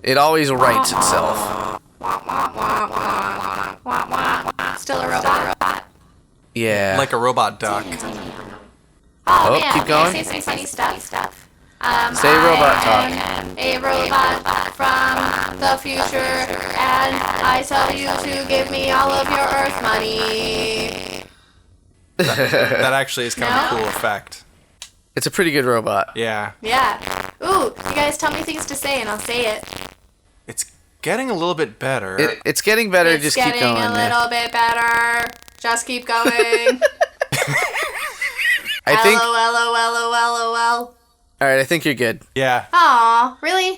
It always rights itself. Still a robot. Yeah. Like a robot duck. Oh, yeah, keep going. Yeah, say funny stuff. Say robot talk. A robot from the future, and I tell you to give me all of your Earth money. That actually is kind of a No? cool effect. It's a pretty good robot. Yeah. Yeah. Ooh, you guys tell me things to say, and I'll say it. It's getting a little bit better. It's getting better. It's Just keep getting going. a little bit better. Just keep going. I think. LOL. All right, I think you're good. Yeah. Aw, really?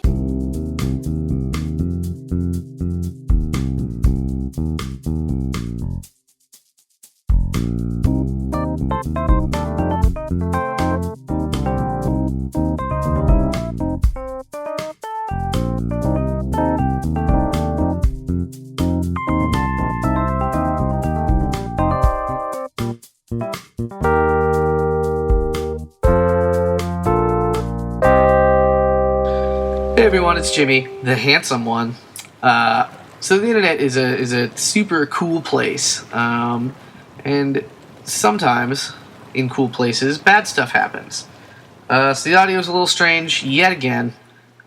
Hey everyone, it's Jimmy, the handsome one. So the internet is a super cool place, and sometimes in cool places, bad stuff happens. So the audio is a little strange yet again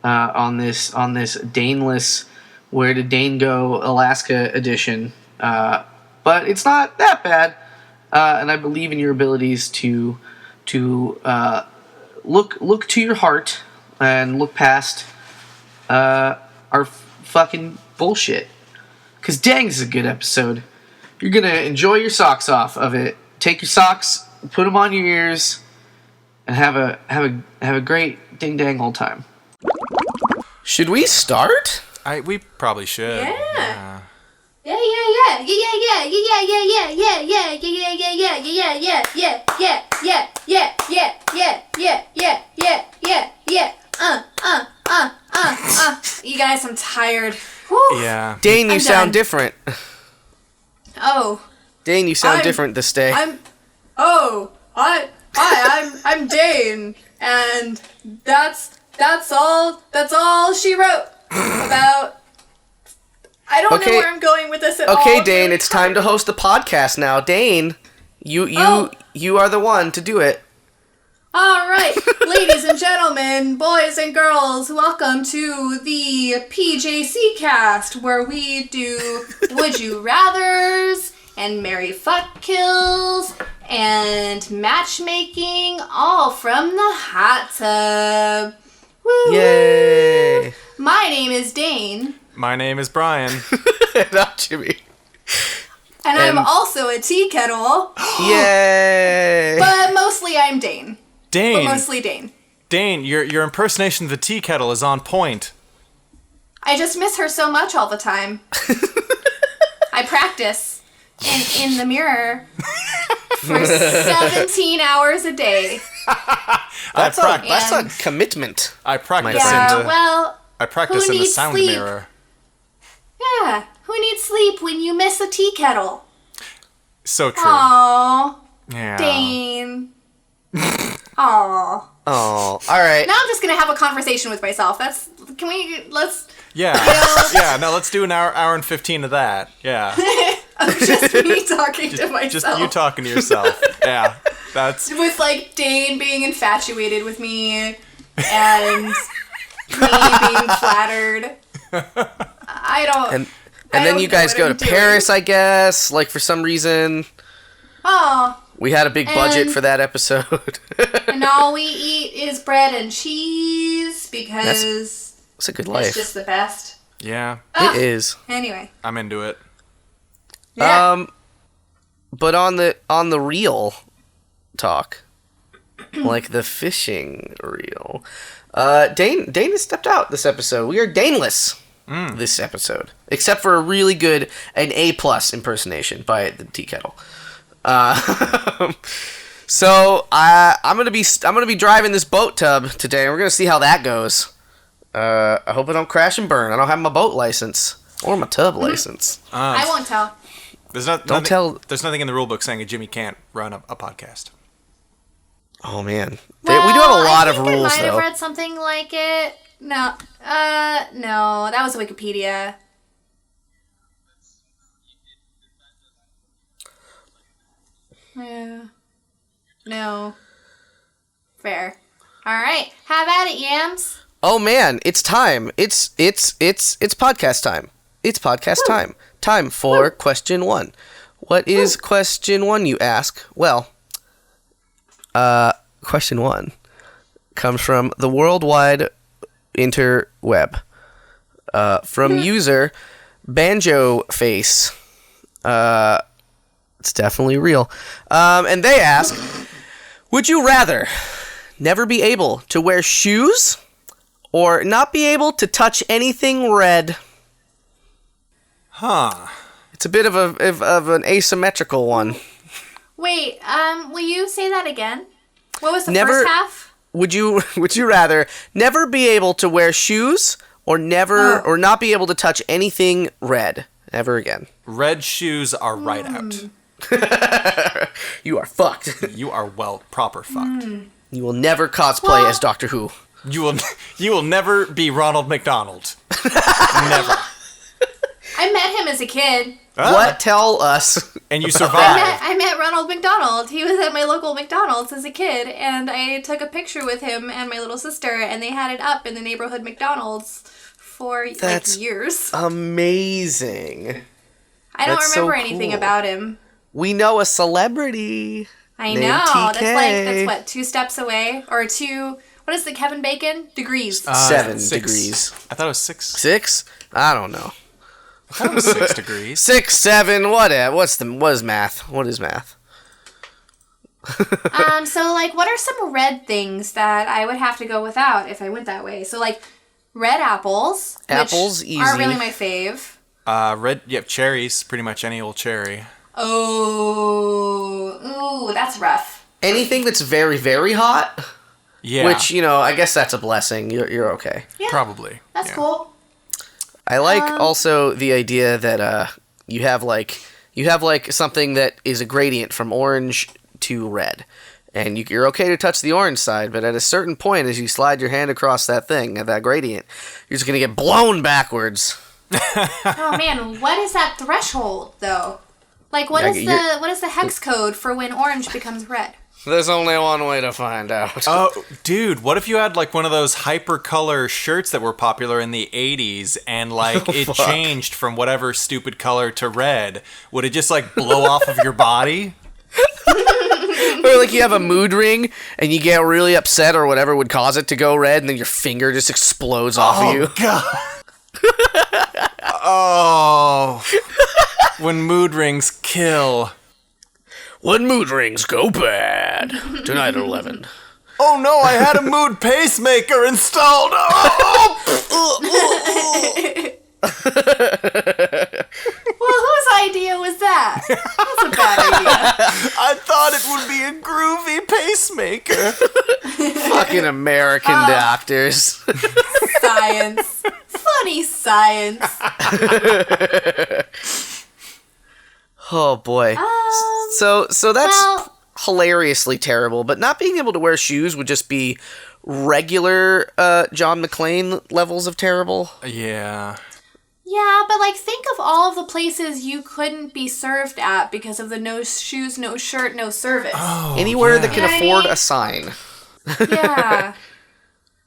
on this Daneless Where Did Dane Go Alaska edition, but it's not that bad, and I believe in your abilities to look to your heart and look past our fucking bullshit. Because dang, this is a good episode. You're gonna enjoy your socks off of it. Take your socks, put them on your ears, and have a great ding dang old time. Should we start? We probably should. Yeah. Yeah. You guys, I'm tired. Whew. Yeah. Dane, you I'm sound done. different. Oh. Dane, you sound I'm- different this day. I'm Dane, and that's all she wrote about. I don't know where I'm going with this at all. Okay, I'm Dane, really it's time to host a podcast now. Dane, you are the one to do it. All right, ladies and gentlemen, boys and girls, welcome to the PJC cast, where we do Would You Rathers and Marry Fuck Kills and matchmaking, all from the hot tub. Woo! Yay! My name is Dane, My name is Brian. Not Jimmy. and I'm also a tea kettle, Yay! but mostly I'm Dane. But Dane. mostly Dane. Dane, your impersonation of the tea kettle is on point. I just miss her so much all the time. I practice in the mirror for 17 hours a day. That's a And- commitment. I practice Yeah, in the well, I practice who in the needs sound sleep? mirror. Yeah, who needs sleep when you miss a tea kettle? So true. Aww, Yeah. Dane. Aww. Oh, all right. Now I'm just gonna have a conversation with myself. Let's Yeah. Yeah, no, let's do an hour and 15 of that. Yeah. just me talking to myself. Just you talking to yourself. Yeah. That's With, like, Dane being infatuated with me, and me being flattered. I don't... And I then don't you know guys what go I'm to doing. Paris, I guess. Like for some reason, Aw, we had a big budget And- for that episode. and all we eat is bread and cheese, because It's a good it's life. just the best. yeah. It is. Anyway. I'm into it. Yeah. But on the real talk, like the fishing reel, Dane has stepped out this episode. We are Daneless this episode, except for a really good an A+ impersonation by the tea kettle. So I'm gonna be driving this boat tub today. We're gonna see how that goes. I hope I don't crash and burn. I don't have my boat license or my tub license. I won't tell. There's There's nothing in the rule book saying that Jimmy can't run a podcast. Oh man, we do have a lot of rules I might though. have read something like it. No. No. That was Wikipedia. Yeah. No. Fair. All right. Have at it, Yams. Oh man, it's time. It's podcast time. It's podcast time. Time for question 1. What is question 1, you ask? Well, question 1 comes from the worldwide interweb. From user Banjo Face. It's definitely real. And they ask, would you rather never be able to wear shoes or not be able to touch anything red? Huh. It's a bit of an asymmetrical one. Wait, will you say that again? What was the Never- first half? Would you rather never be able to wear shoes or or not be able to touch anything red ever again? Red shoes are right out. You are fucked. You are proper fucked. You will never cosplay as Doctor Who. You will never be Ronald McDonald. Never. I met him as a kid. What? Tell us. And you I survived. met Ronald McDonald. He was at my local McDonald's as a kid, and I took a picture with him and my little sister, and they had it up in the neighborhood McDonald's for That's years. Amazing. I don't that's so remember anything cool. about him. We know a celebrity. I named know. TK. That's what, 2 steps away? Or 2, what is the Kevin Bacon? Degrees. 7 6. degrees. I thought it was 6. 6? I don't know. I thought it was 6 degrees. 6, 7. What is math? What is math? So what are some red things that I would have to go without if I went that way? So red apples. Apples, which easy. aren't really my fave. You have cherries. Pretty much any old cherry. Oh, ooh, that's rough. Anything that's very, very hot. Yeah. Which, I guess that's a blessing. You're okay. Yeah, Probably. That's yeah. cool. I like also the idea that you have something that is a gradient from orange to red. And you're okay to touch the orange side, but at a certain point, as you slide your hand across that thing, at that gradient, you're just going to get blown backwards. Oh man, what is that threshold though? What is the hex code for when orange becomes red? There's only one way to find out. Oh, dude, what if you had one of those hypercolor shirts that were popular in the 80s and it fuck. changed from whatever stupid color to red? Would it just blow off of your body? Or you have a mood ring and you get really upset or whatever would cause it to go red and then your finger just explodes off of you. God. Oh. When mood rings kill. When mood rings go bad. Tonight at 11. Oh no, I had a mood pacemaker installed. Oh. Well, whose idea was that? That's a bad idea. I thought it would be a groovy pacemaker. Fucking American doctors. Science. Funny science. Oh boy. So that's hilariously terrible, but not being able to wear shoes would just be regular John McClane levels of terrible. Yeah. Yeah, but think of all of the places you couldn't be served at because of the no shoes, no shirt, no service. Oh, Anywhere that can You know what I afford mean? a sign. Yeah.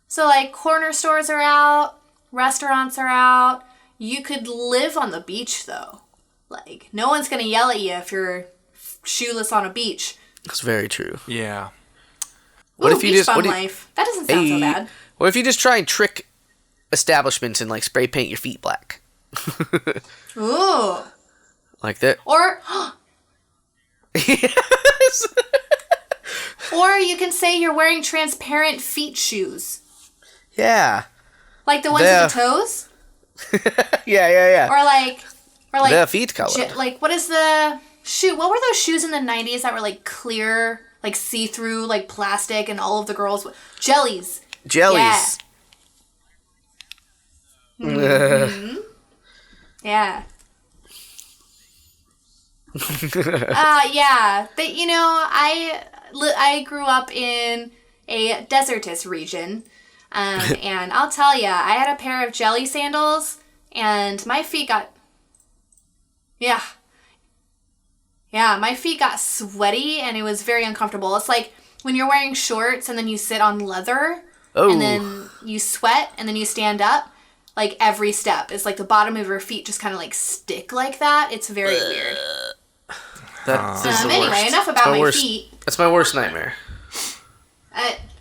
So corner stores are out, restaurants are out. You could live on the beach though. No one's gonna yell at you if you're shoeless on a beach. That's very true. Yeah. What Ooh, if you beach just bum life? That doesn't sound so bad. What if you just try and trick establishments and spray paint your feet black? Ooh. Like that. Or Yes. or you can say you're wearing transparent feet shoes. Yeah. The ones with the toes? Yeah. Or The feet color. what is the shoe? What were those shoes in the 90s that were clear, see-through, plastic, and all of the girls jellies. Jellies. Yeah. Mm-hmm. Yeah. Yeah. I grew up in a desertous region. And I'll tell ya, I had a pair of jelly sandals, and my feet got... Yeah, my feet got sweaty, and it was very uncomfortable. It's like when you're wearing shorts, and then you sit on leather, and then you sweat, and then you stand up. Like, every step is like the bottom of your feet just kind of like stick like that. It's very weird. Anyway, enough about my feet. That's my worst nightmare.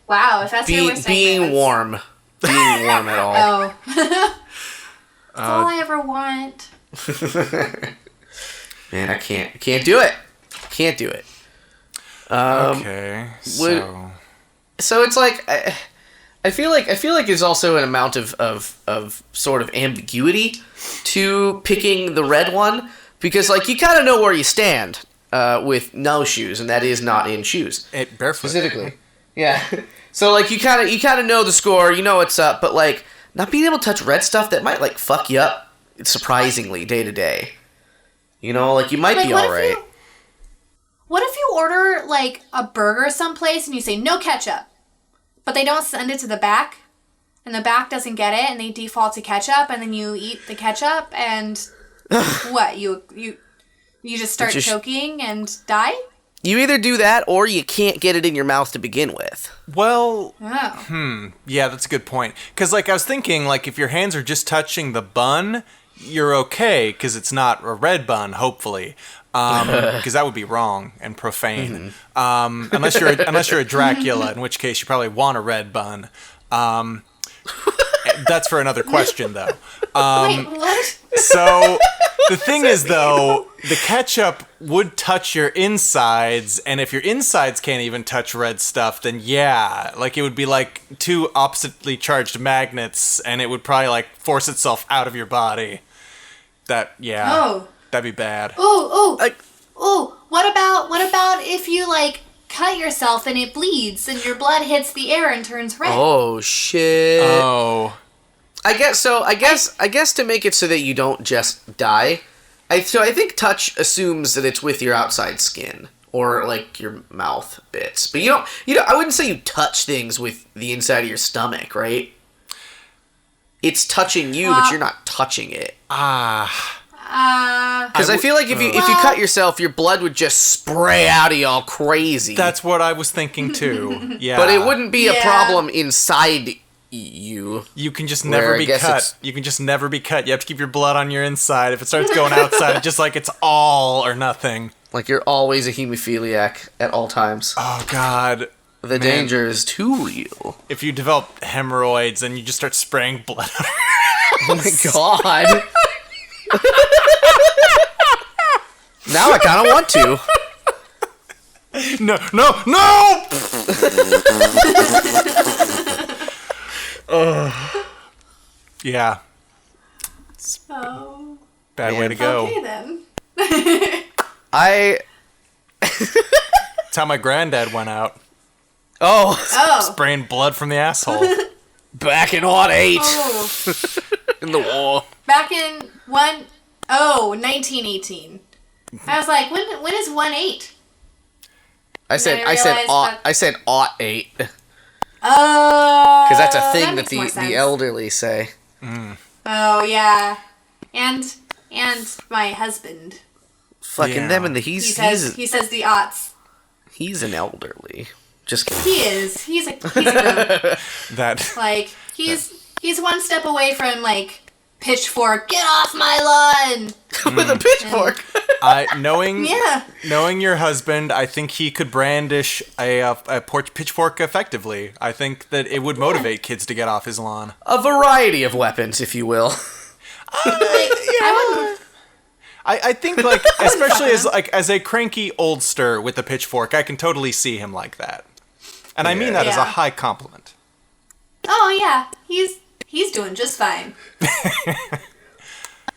Wow, if that's your worst nightmare. Being warm at all. Oh. That's all I ever want. Man, I can't do it. Can't do it. Okay, so it's like I feel like there's also an amount of sort of ambiguity to picking the red one, because like you kind of know where you stand with no shoes, and that is not in shoes. Barefoot specifically. Yeah. So like you kind of know the score, you know what's up, but like not being able to touch red stuff that might like fuck you up surprisingly day to day. You know, like you might be all right. What if you order like a burger someplace and you say no ketchup? But they don't send it to the back, and the back doesn't get it, and they default to ketchup, and then you eat the ketchup, and what? You just start choking and die? You either do that, or you can't get it in your mouth to begin with. Well, yeah, that's a good point. Because, like, I was thinking, like, if your hands are just touching the bun, you're okay, because it's not a red bun, hopefully. Because that would be wrong and profane. Unless you're a Dracula, in which case you probably want a red bun. That's for another question, though. Wait, what? So the thing is, though, the ketchup would touch your insides, and if your insides can't even touch red stuff, then yeah, like it would be like two oppositely charged magnets, and it would probably like force itself out of your body. That'd be bad. What about if you like cut yourself and it bleeds and your blood hits the air and turns red? Oh shit. Oh. I guess to make it so that you don't just die, I think touch assumes that it's with your outside skin or like your mouth bits. But you don't I wouldn't say you touch things with the inside of your stomach, right? It's touching you, but you're not touching it. Because I feel like if you cut yourself, your blood would just spray out of you all crazy. That's what I was thinking too. Yeah. But it wouldn't be a problem inside you. You can just never be cut. You can just never be cut. You have to keep your blood on your inside. If it starts going outside, it's just like it's all or nothing. Like you're always a hemophiliac at all times. Oh God. The danger is too real. If you develop hemorrhoids and you just start spraying blood out of oh my God. Now I kind of want to. No! Yeah. Oh. Bad way to go. Okay then. That's how my granddad went out. Oh. Spraying blood from the asshole. Back in Hot 8. Oh. In the war. Back in 1918. I was like, when is 1/8? I said 8. Oh. Because that's a thing that the elderly say. Mm. Oh yeah, and my husband. Fucking them and the he says the aughts. He's an elderly. Just kidding. He is. He's a groom. That like he's one step away from like pitchfork. Get off my lawn. With a pitchfork. Knowing your husband, I think he could brandish a pitchfork effectively. I think that it would motivate kids to get off his lawn. A variety of weapons, if you will. I think like especially as a cranky oldster with a pitchfork, I can totally see him like that. And I mean that as a high compliment. Oh yeah, he's doing just fine.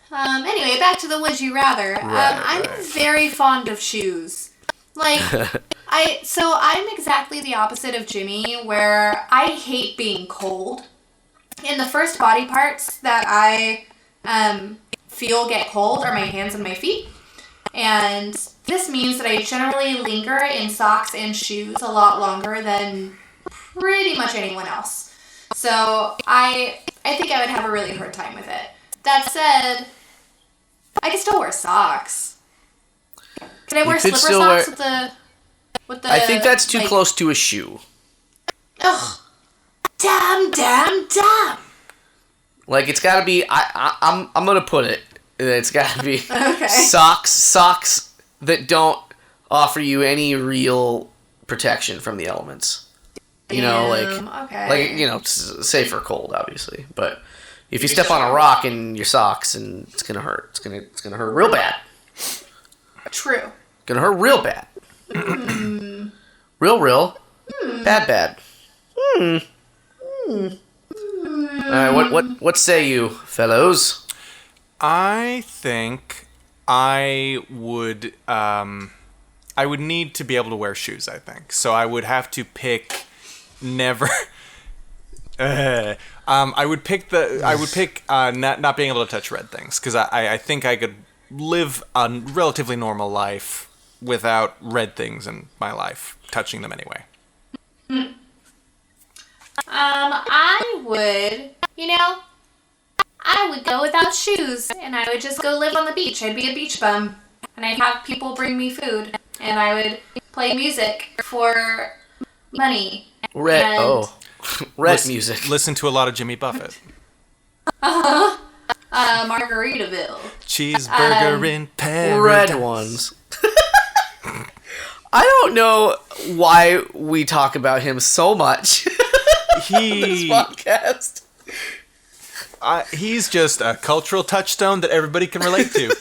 Anyway, back to the would you rather. I'm very fond of shoes. Like, I'm exactly the opposite of Jimmy, where I hate being cold. And the first body parts that I feel get cold are my hands and my feet. And this means that I generally linger in socks and shoes a lot longer than pretty much anyone else. So I think I would have a really hard time with it. That said, I can still wear socks. Can I wear slipper socks with the? I think that's too close to a shoe. Ugh. Damn. Like, it's gotta be. I'm gonna put it. It's gotta be Okay. socks that don't offer you any real protection from the elements. You know, safe or cold, obviously. But if you step on a rock in your socks, and it's gonna hurt. It's gonna hurt real bad. True. Gonna hurt real bad. real. Bad. All right, what say you, fellows? I think I would need to be able to wear shoes, I think. So I would have to pick never I would pick not being able to touch red things, cuz I think I could live a relatively normal life without red things in my life touching them anyway. I would go without shoes, and I would just go live on the beach. I'd be a beach bum, and I'd have people bring me food, and I would play music for money. Red music. Listen to a lot of Jimmy Buffett. Margaritaville. Cheeseburger in Paradise. Red ones. I don't know why we talk about him so much on this podcast. He's just a cultural touchstone that everybody can relate to.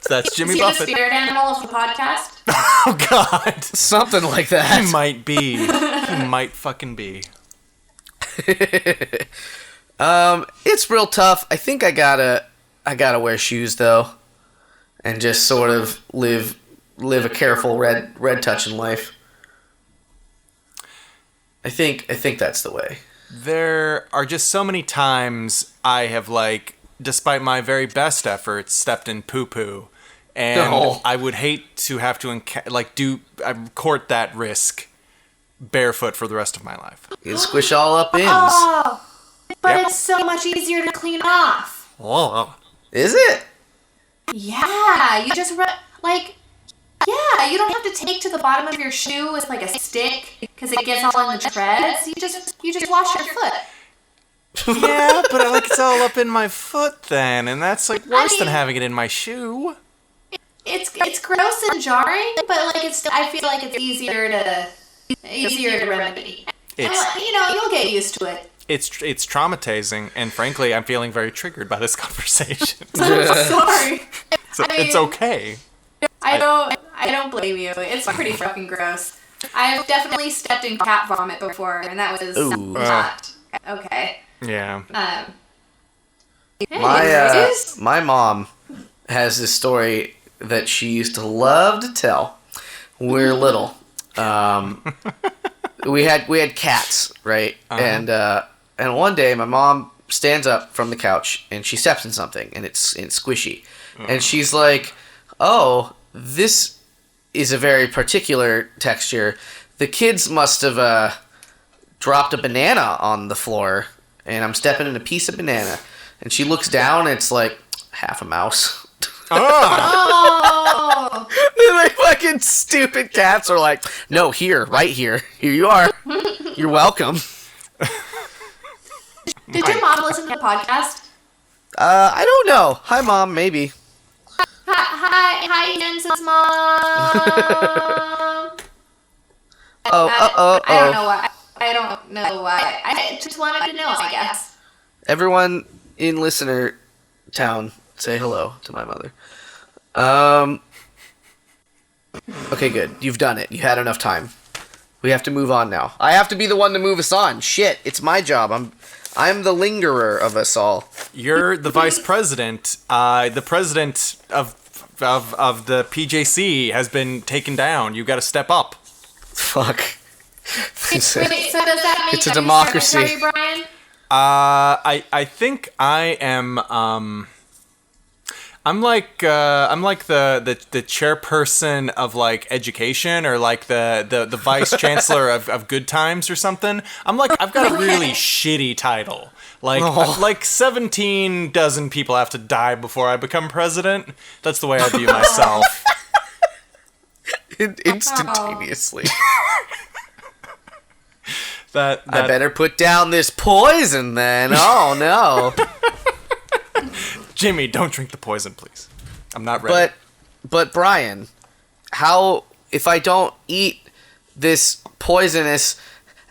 So that's Jimmy Buffett. Is he the spirit animal of the podcast? Oh, God. Something like that. He might be. He might fucking be. It's real tough. I think I gotta wear shoes though, and just sort of live a careful red touching life. I think that's the way. There are just so many times I have, like, despite my very best efforts, stepped in poo-poo, and I would hate to have to court that risk barefoot for the rest of my life. You squish all up ins. Oh, but Yep. it's so much easier to clean off. Oh. Is it? Yeah, you just you don't have to take to the bottom of your shoe with like a stick because it gets all in the treads. You just wash your foot. Yeah, but it's all up in my foot then, and that's like worse than having it in my shoe. It's gross and jarring, but I feel like it's easier to remedy. You'll get used to it. It's traumatizing, and frankly, I'm feeling very triggered by this conversation. Sorry. It's okay. I don't blame you. It's pretty fucking gross. I've definitely stepped in cat vomit before, and that was not okay. Yeah. My mom has this story that she used to love to tell when we were little. We had cats, right? Uh-huh. And one day my mom stands up from the couch and she steps in something and it's squishy. Uh-huh. And she's like, "Oh, this is a very particular texture. The kids must have dropped a banana on the floor and I'm stepping in a piece of banana." And she looks down and it's like half a mouse. Oh! Like fucking stupid cats are like, "No, right here. Here you are. You're welcome." Did your mom listen to the podcast? I don't know. Hi, Mom. Maybe. Hi, Jensen's mom. I don't know why. I just wanted to know, I guess. Everyone in listener town, say hello to my mother. Okay, good. You've done it. You had enough time. We have to move on now. I have to be the one to move us on. Shit, it's my job. I'm the lingerer of us all. You're the vice president. The president of the PJC has been taken down. You got to step up. Fuck. Wait, so does that mean it's a democracy, Brian? I think I am. I'm like the chairperson of like education, or like the vice chancellor of good times or something. I've got a really shitty title. Like 17 dozen people have to die before I become president. That's the way I view myself. Instantaneously. That I better put down this poison then. Oh no. Jimmy, don't drink the poison, please. I'm not ready. But Brian, how if I don't eat this poisonous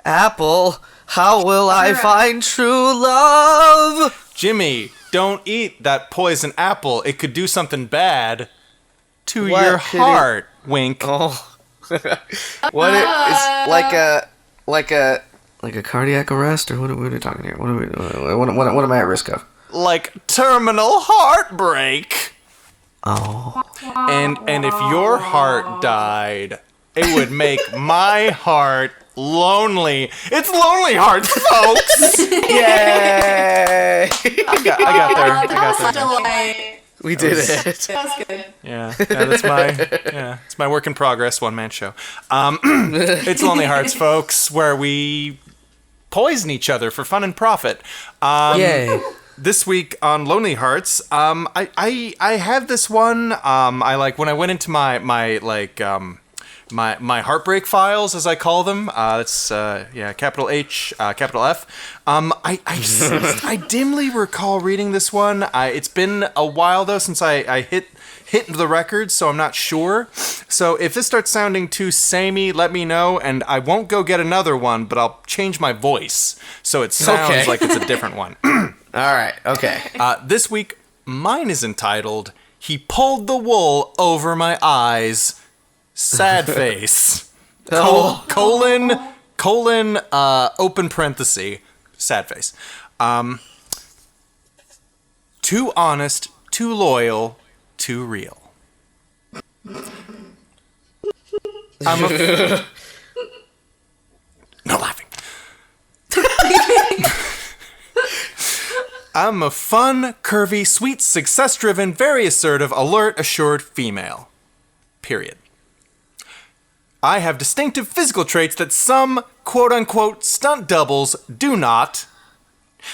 apple, how will I find true love? Jimmy, don't eat that poison apple. It could do something bad to your heart. Wink. Oh. It's like a cardiac arrest, or what are we talking here? What am I at risk of? Like terminal heartbreak. Oh. And if your heart died, it would make my heart lonely. It's Lonely Hearts, folks. Yay! I got there. I got there. Delight. We did it. That was good. Yeah, it's my work in progress one-man show. It's Lonely Hearts, folks, where we poison each other for fun and profit. Yay! This week on Lonely Hearts, I have this one. I like when I went into my heartbreak files, as I call them. That's capital H, capital F. I dimly recall reading this one. It's been a while though since I hit the record, so I'm not sure. So if this starts sounding too samey, let me know, and I won't go get another one, but I'll change my voice so it sounds like it's a different one. All right. Okay. This week, mine is entitled "He Pulled the Wool Over My Eyes." Sad face. Colon, open parenthesis, sad face. Too honest, too loyal, too real. No laughing. I'm a fun, curvy, sweet, success-driven, very assertive, alert, assured female. Period. I have distinctive physical traits that some quote-unquote stunt doubles do not.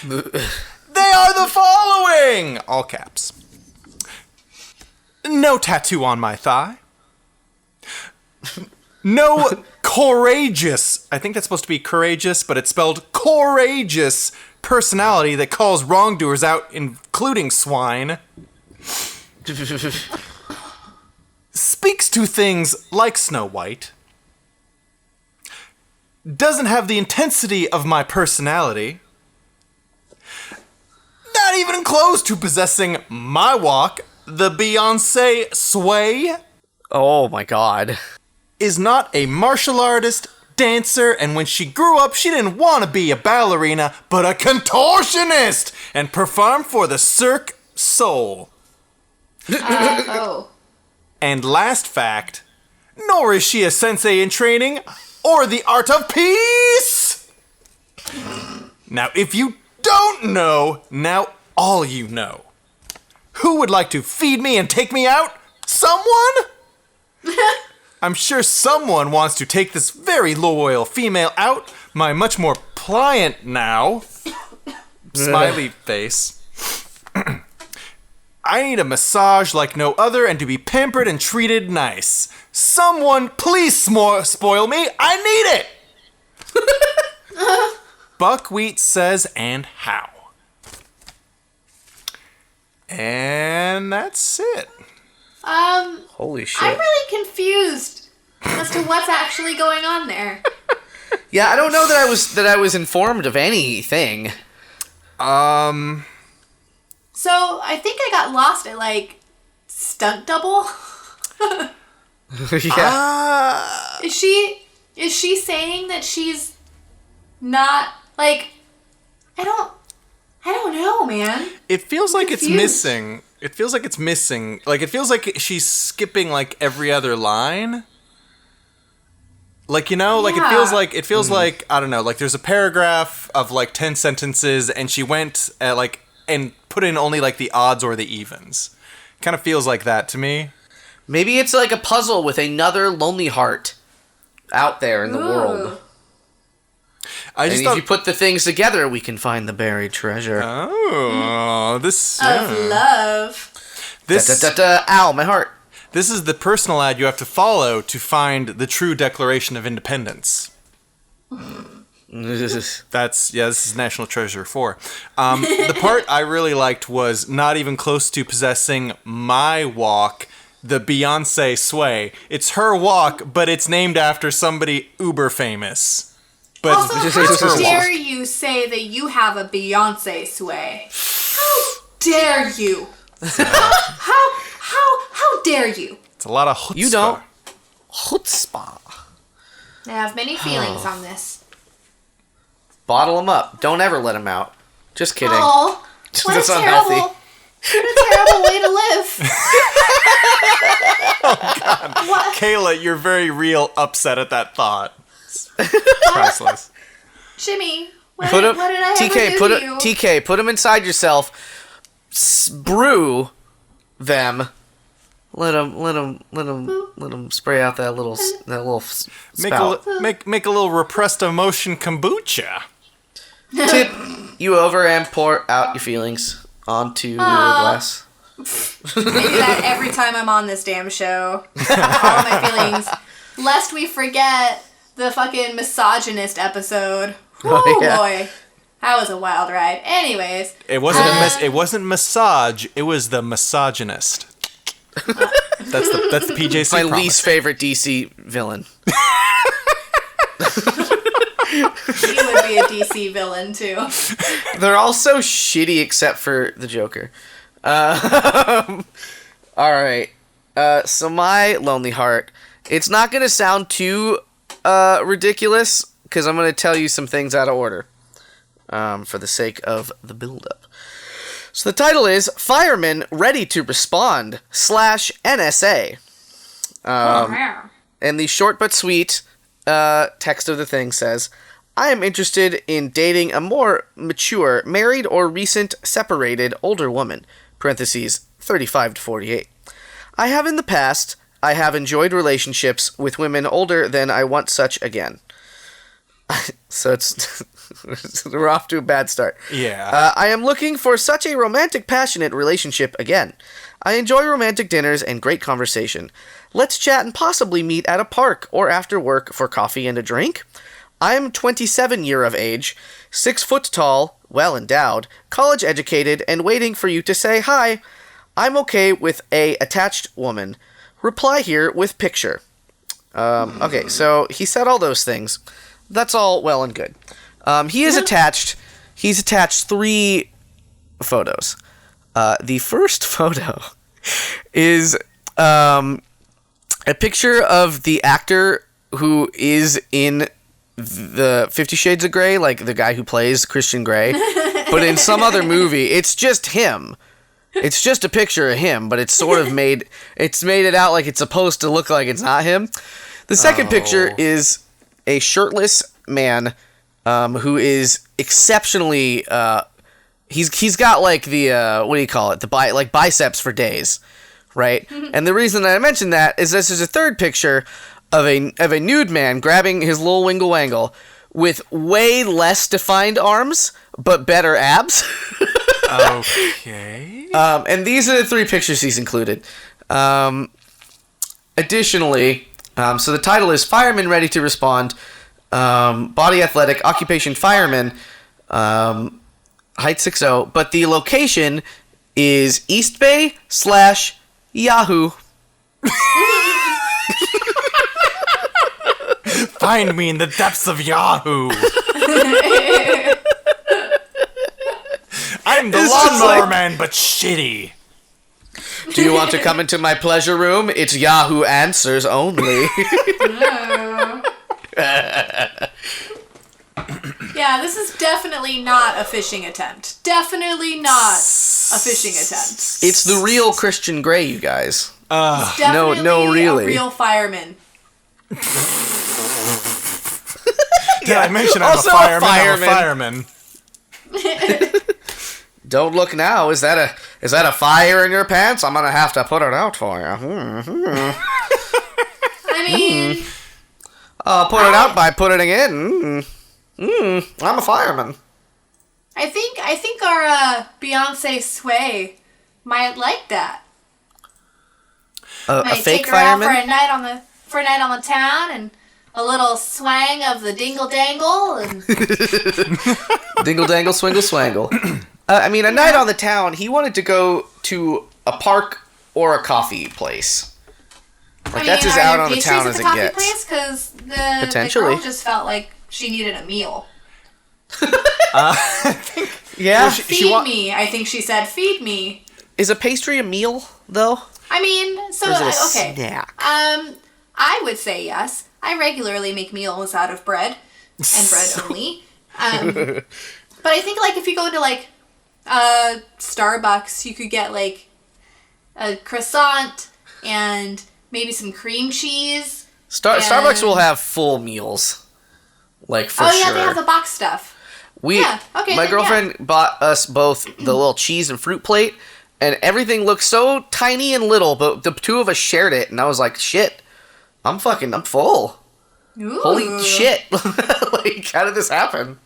They are the following! All caps. No tattoo on my thigh. No courageous, I think that's supposed to be courageous, but it's spelled courageous personality that calls wrongdoers out, including swine. Speaks to things like Snow White. Doesn't have the intensity of my personality. Not even close to possessing my walk, the Beyoncé sway. Oh my God. Is not a martial artist, dancer, and when she grew up, she didn't want to be a ballerina, but a contortionist, and perform for the Cirque Soul. And last fact, nor is she a sensei in training, or the art of peace! Now, if you don't know, now all you know. Who would like to feed me and take me out? Someone? I'm sure someone wants to take this very loyal female out, my much more pliant now. Smiley face. I need a massage like no other and to be pampered and treated nice. Someone please spoil me. I need it. Buckwheat says and how. And that's it. Holy shit. I'm really confused as to what's actually going on there. Yeah, I don't know that I was informed of anything. So I think I got lost at like stunt double. Yeah. Is she saying that she's not like I don't know, man. It feels like it's confused. missing. It feels like it's missing. Like, it feels like she's skipping, like, every other line. Like, you know? Like, it feels like, I don't know, like, there's a paragraph of, like, 10 sentences, and she went, and put in only, like, the odds or the evens. Kind of feels like that to me. Maybe it's like a puzzle with another lonely heart out there in the world. And if you put the things together, we can find the buried treasure. Oh, this... Of love. Ow, my heart. This is the personal ad you have to follow to find the true Declaration of Independence. This is National Treasure 4. The part I really liked was not even close to possessing my walk, the Beyonce sway. It's her walk, but it's named after somebody uber famous. But Also, how dare you say that you have a Beyonce sway? How dare you? How dare you? It's a lot of chutzpah. You don't. Chutzpah. I have many feelings on this. Bottle them up. Don't ever let them out. Just kidding. Oh, what That's a unhealthy. terrible way to live. Oh, God. What? Kayla, you're very real upset at that thought. Priceless. Jimmy, what did I ever do to you? TK, put them inside yourself. Brew them. Let them spray out that little spout. Make a little repressed emotion kombucha. Tip you over and pour out your feelings onto your glass. I do that every time I'm on this damn show. All my feelings. Lest we forget the fucking misogynist episode. Oh yeah. boy. That was a wild ride. Anyways. It wasn't massage, it was the misogynist. That's the PJC My promise. least favorite DC villain. He would be a DC villain too. They're all so shitty except for the Joker. Alright. So my lonely heart. It's not going to sound too ridiculous, because I'm going to tell you some things out of order. For the sake of the build-up. So the title is Fireman Ready to Respond / NSA. And the short but sweet text of the thing says, I am interested in dating a more mature, married or recent separated older woman, parentheses, 35 to 48. I have in the past, I have enjoyed relationships with women older than I want such again. So it's we're off to a bad start. Yeah. I am looking for such a romantic, passionate relationship again. I enjoy romantic dinners and great conversation. Let's chat and possibly meet at a park or after work for coffee and a drink. I am 27 year of age, 6 foot tall, well endowed, college educated, and waiting for you to say hi. I'm okay with a attached woman. Reply here with picture. Okay, so he said all those things. That's all well and good. He's attached 3 photos. The first photo is a picture of the actor who is in the 50 Shades of Grey, like the guy who plays Christian Grey, but in some other movie. It's just him. It's just a picture of him, but it's sort of made it out like it's supposed to look like it's not him. The second picture is a shirtless man who is exceptionally he's got like the what do you call it, the biceps for days, right? And the reason that I mentioned that is this is a third picture of a nude man grabbing his little wingle wangle with way less defined arms but better abs. Okay. And these are the 3 pictures he's included. Additionally, so the title is Fireman Ready to Respond. Body athletic, occupation fireman, height 6'0", but the location is East Bay / Yahoo. Find me in the depths of Yahoo. I'm the lawnmower man, but shitty. Do you want to come into my pleasure room? It's Yahoo Answers only. Yeah, this is definitely not a fishing attempt. Definitely not a fishing attempt. It's the real Christian Grey, you guys. It's definitely no, really. a real fireman. Did I mention I'm a fireman? I'm a fireman. Don't look now. Is that Is that a fire in your pants? I'm gonna have to put it out for you. I mean, I'll put it out by putting it in. I'm a fireman. I think our Beyonce Sway might like that. A Might fake take her out fireman? for a night on the town and a little swang of the dingle dangle and Dingle dangle, swingle swangle. I mean, a night on the town, he wanted to go to a park or a coffee place. Like, that's as out on the town as it gets. Because the Potentially. girl just felt like she needed a meal. Yeah? Well, Feed me, I think she said. Feed me. Is a pastry a meal, though? I mean, so, Or is it a okay. snack? I would say yes. I regularly make meals out of bread and bread only. But I think, like, if you go to, like, Starbucks, you could get, like, a croissant and maybe some cream cheese. Starbucks will have full meals. Like, for sure. Oh, yeah, they have the box stuff. Yeah, okay, My then, girlfriend bought us both the little cheese and fruit plate, and everything looked so tiny and little, but the two of us shared it, and I was like, shit, I'm full. Ooh. Holy shit. Like, how did this happen?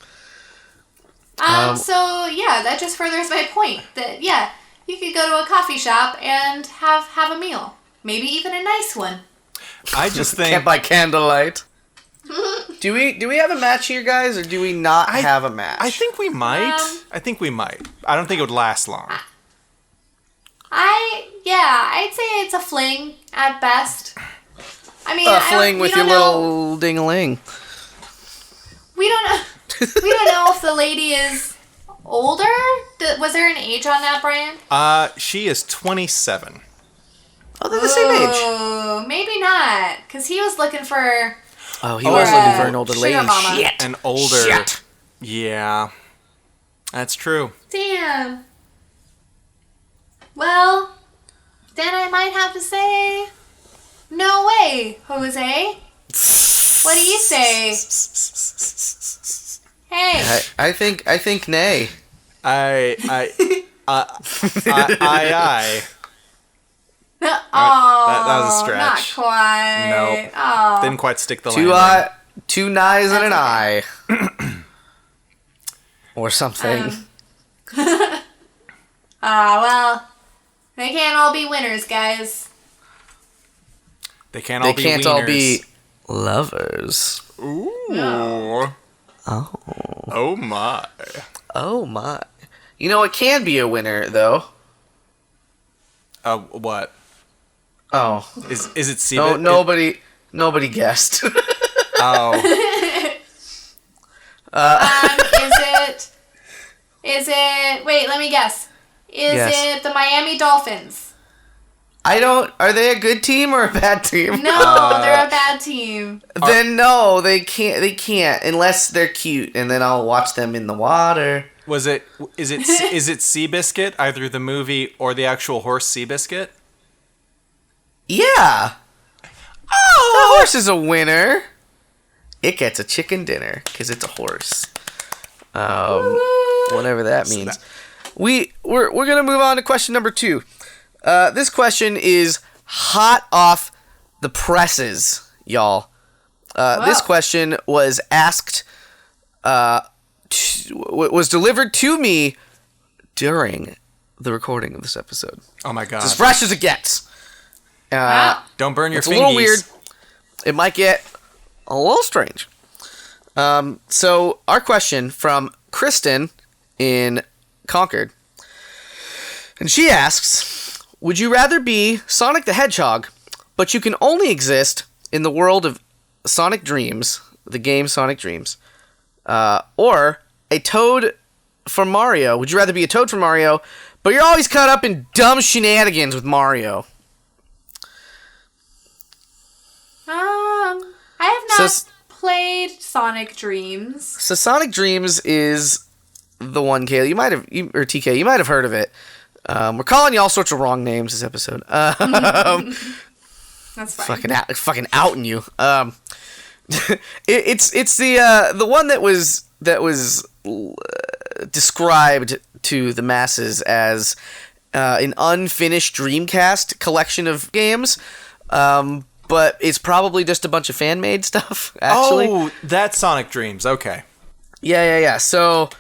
So, yeah, that just furthers my point. That, yeah, you could go to a coffee shop and have a meal. Maybe even a nice one. I just think Can't by candlelight. Do we have a match here, guys, or do we not have a match? I think we might. I don't think it would last long. I'd say it's a fling at best. I mean, a fling with your little ding-a-ling. We don't know. We don't know if the lady is older. Was there an age on that brand? She is 27. Oh, they're the same age. Oh, maybe not. Because he was looking for... Oh, he was looking for an older sugar lady. mama. Shit. An older. Shit. Yeah. That's true. Damn. Well, then I might have to say... No way, Jose. What do you say? Hey. I think nay. I. Oh, that was a stretch. Not quite. Nope. Oh. Didn't quite stick the landing. Two nyes and an That's eye. Or something. Well, they can't all be winners, guys. They can't They all be can't wieners. all be lovers. Ooh. No. Oh. Oh my. Oh my. You know, it can be a winner, though. What? Oh. Is it C? No, nobody guessed. Oh. Is it, wait, let me guess. Is Yes. it the Miami Dolphins? Are they a good team or a bad team? No, they're a bad team. Then no, they can't unless they're cute, and then I'll watch them in the water. Is it Seabiscuit, either the movie or the actual horse Seabiscuit? Yeah. Oh, the horse is a winner. It gets a chicken dinner because it's a horse. Whatever that means. We're gonna move on to question number 2. This question is hot off the presses, y'all. This question was asked, was delivered to me during the recording of this episode. Oh my god. It's as fresh as it gets. Don't burn your It's fingies. a little weird. It might get a little strange. So our question from Kristen in Concord. And she asks, would you rather be Sonic the Hedgehog, but you can only exist in the world of Sonic Dreams, the game Sonic Dreams, or a Toad from Mario? Would you rather be a Toad from Mario, but you're always caught up in dumb shenanigans with Mario? I have not played Sonic Dreams. So Sonic Dreams is the one, Kayla. Or TK, you might have heard of it. We're calling you all sorts of wrong names this episode. That's fine. Fucking outing you. It's the one that was described to the masses as an unfinished Dreamcast collection of games. But it's probably just a bunch of fan-made stuff, actually. Oh, that's Sonic Dreams. Okay. Yeah. So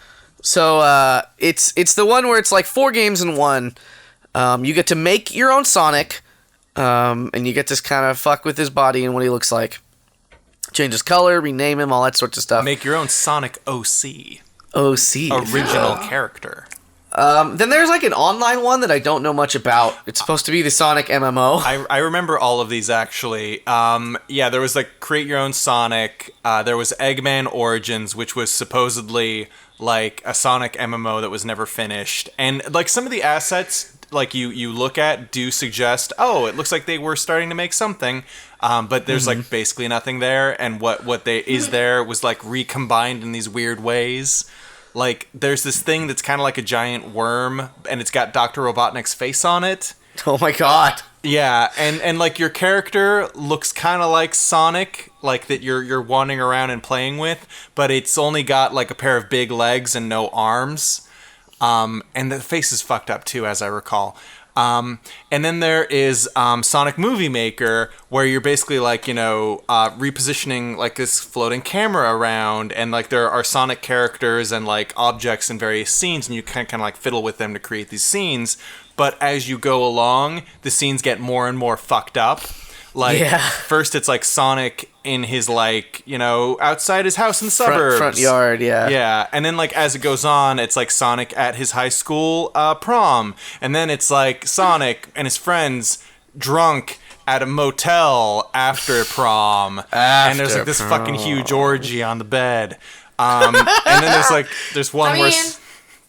it's the one where it's like 4 games in one. You get to make your own Sonic, and you get to kind of fuck with his body and what he looks like. Change his color, rename him, all that sorts of stuff. Make your own Sonic OC. OC. Original character. Then there's like an online one that I don't know much about. It's supposed to be the Sonic MMO. I remember all of these, actually. Yeah, there was like Create Your Own Sonic. There was Eggman Origins, which was supposedly like a Sonic MMO that was never finished. And like some of the assets like you look at do suggest, oh, it looks like they were starting to make something. But there's like basically nothing there. And what they is there was like recombined in these weird ways. Like, there's this thing that's kind of like a giant worm, and it's got Dr. Robotnik's face on it. Oh my god. Yeah, and like, your character looks kind of like Sonic, like, that you're wandering around and playing with, but it's only got, like, a pair of big legs and no arms. And the face is fucked up, too, as I recall. And then there is Sonic Movie Maker, where you're basically like, repositioning like this floating camera around, and like there are Sonic characters and like objects in various scenes, and you can kind of like fiddle with them to create these scenes. But as you go along, the scenes get more and more fucked up. Like, first it's like Sonic in his, like, outside his house in the suburbs. Front yard, yeah. Yeah, and then, like, as it goes on, it's like Sonic at his high school prom. And then it's like Sonic and his friends drunk at a motel after prom. And there's like this fucking huge orgy on the bed. And then there's one where...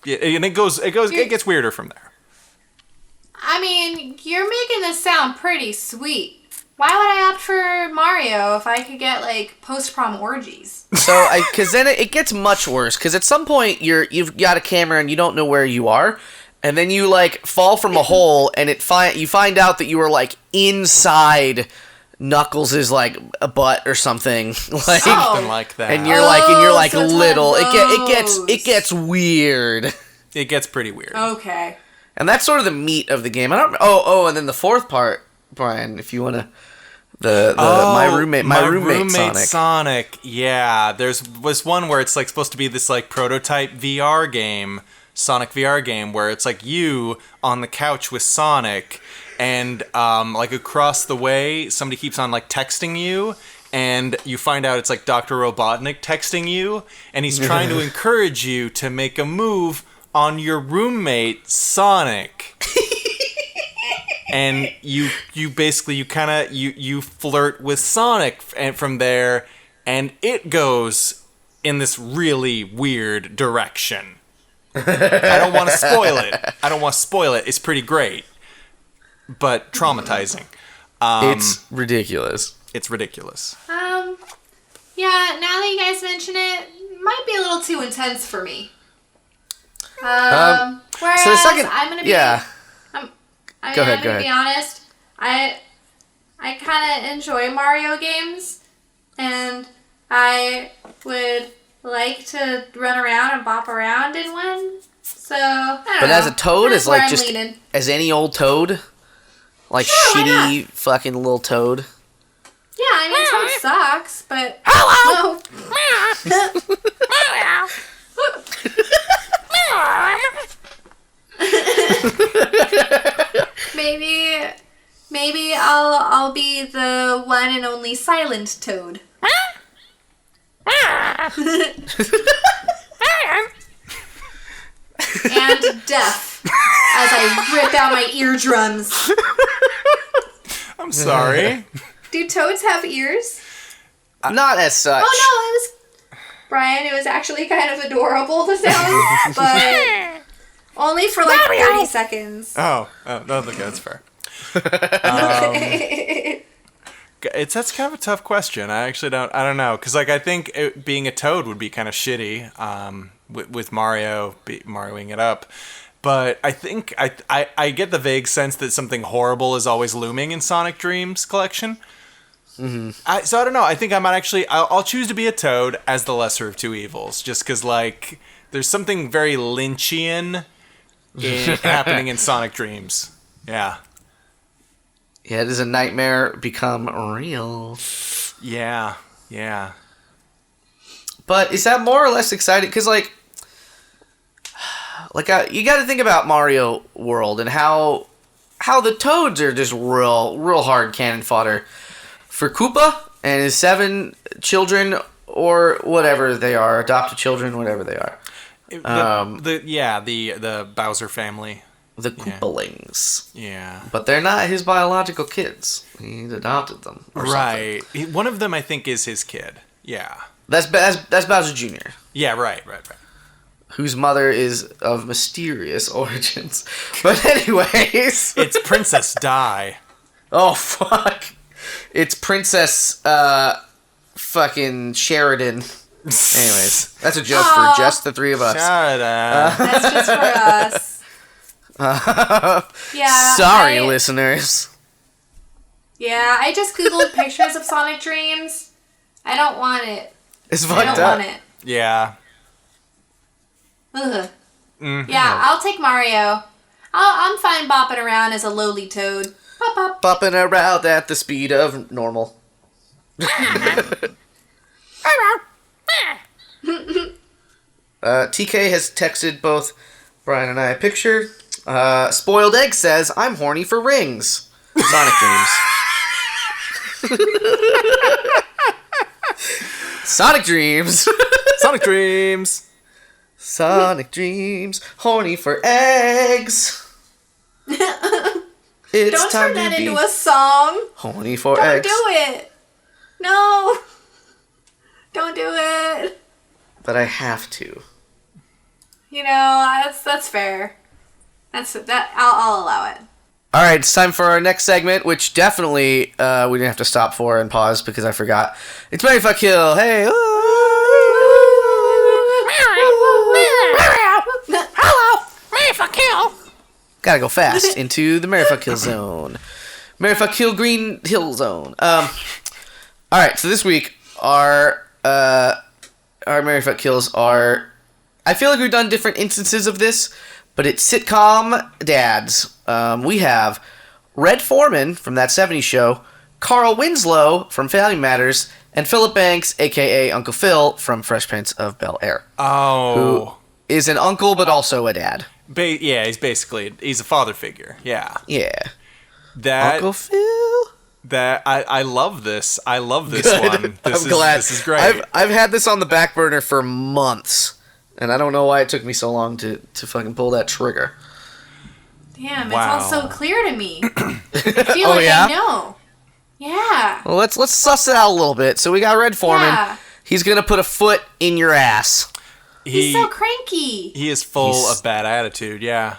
Yeah, and it gets weirder from there. I mean, you're making this sound pretty sweet. Why would I opt for Mario if I could get, like, post-prom orgies? So, because then it gets much worse. Because at some point, you've got a camera and you don't know where you are. And then you, like, fall from a hole and you find out that you were, like, inside Knuckles' like, a butt or something. Like, something like that. And you're like so little. It gets weird. It gets pretty weird. Okay. And that's sort of the meat of the game. I don't... Oh, and then the fourth part, Brian, if you want to... my roommate Sonic. Yeah, was one where it's like supposed to be this like prototype VR game, Sonic VR game, where it's like you on the couch with Sonic, and like across the way somebody keeps on like texting you, and you find out it's like Dr. Robotnik texting you, and he's trying to encourage you to make a move on your roommate Sonic. And you basically you flirt with Sonic, and from there, and it goes in this really weird direction. I don't want to spoil it. It's pretty great, but traumatizing. It's ridiculous. Yeah. Now that you guys mention it, might be a little too intense for me. Whereas so the second, I'm gonna be. Yeah. I'm gonna be honest. I kind of enjoy Mario games, and I would like to run around and bop around in one. So I don't know. But as a Toad, that's as like where I'm just leaning. as any old Toad, like Sure, shitty fucking little Toad. Yeah, I mean Toad sucks, but hello. Maybe I'll be the one and only silent Toad. And deaf as I rip out my eardrums. I'm sorry. Do toads have ears? Not as such. Oh no, Brian, it was actually kind of adorable to sound, but only for like 30 seconds. Oh, no, that's fair. That's kind of a tough question. I don't know, because like I think being a Toad would be kind of shitty, with Mario Marioing it up. But I think I get the vague sense that something horrible is always looming in Sonic Dreams collection. Mm-hmm. So I don't know. I think I might actually... I'll choose to be a Toad as the lesser of two evils. Just because, like, there's something very Lynchian happening in Sonic Dreams. Yeah. Yeah, it is a nightmare become real. Yeah. But is that more or less exciting? Because, like you got to think about Mario World and how the Toads are just real hard cannon fodder for Koopa and his 7 children or whatever they are, adopted children, whatever they are. The Bowser family. The Koopalings. Yeah. But they're not his biological kids. He's adopted them. Or right. One of them, I think, is his kid. Yeah. That's Bowser Jr. Yeah, right. Whose mother is of mysterious origins. But anyways. It's Princess Di. Oh, fuck. It's Princess, fucking Sheridan. Anyways, that's a joke for just the 3 of us. That's just for us. Yeah. Sorry, listeners. Yeah, I just googled pictures of Sonic Dreams. I don't want it. It's fucked up. I don't want it. Yeah. Ugh. Yeah, I'll take Mario. I'm fine bopping around as a lowly toad. Bop, bop. Bopping around at the speed of normal. TK has texted both Brian and I a picture. Spoiled Egg says, I'm horny for rings. Sonic Dreams. Sonic Dreams. Sonic Dreams. Sonic Dreams. Horny for eggs. It's Don't time turn that to be into a song. horny for Don't eggs. do it. No. Don't do it. But I have to. You know, that's fair. I'll allow it. All right, it's time for our next segment, which definitely we didn't have to stop for and pause because I forgot. It's Mary Fuck Kill. Hey. Hello. Mary Fuck Kill. Gotta go fast into the Mary Fuck Kill zone. Mary Fuck Kill Green Hill zone. All right, so this week our Mary Fuck Kills are. I feel like we've done different instances of this, but it's sitcom dads. We have Red Foreman from That 70s Show, Carl Winslow from Family Matters, and Philip Banks, a.k.a. Uncle Phil, from Fresh Prince of Bel-Air. Oh. Who is an uncle, but also a dad. Yeah, he's a father figure. Yeah. Yeah. That Uncle Phil. That I love this. I love this Good. one. I'm glad. This is great. I've had this on the back burner for months. And I don't know why it took me so long to fucking pull that trigger. Damn, Wow. it's all so clear to me. I feel like yeah? I know. Yeah. Well, let's suss it out a little bit. So we got Red Foreman. Yeah. He's gonna put a foot in your ass. He's so cranky. He is full of bad attitude. Yeah.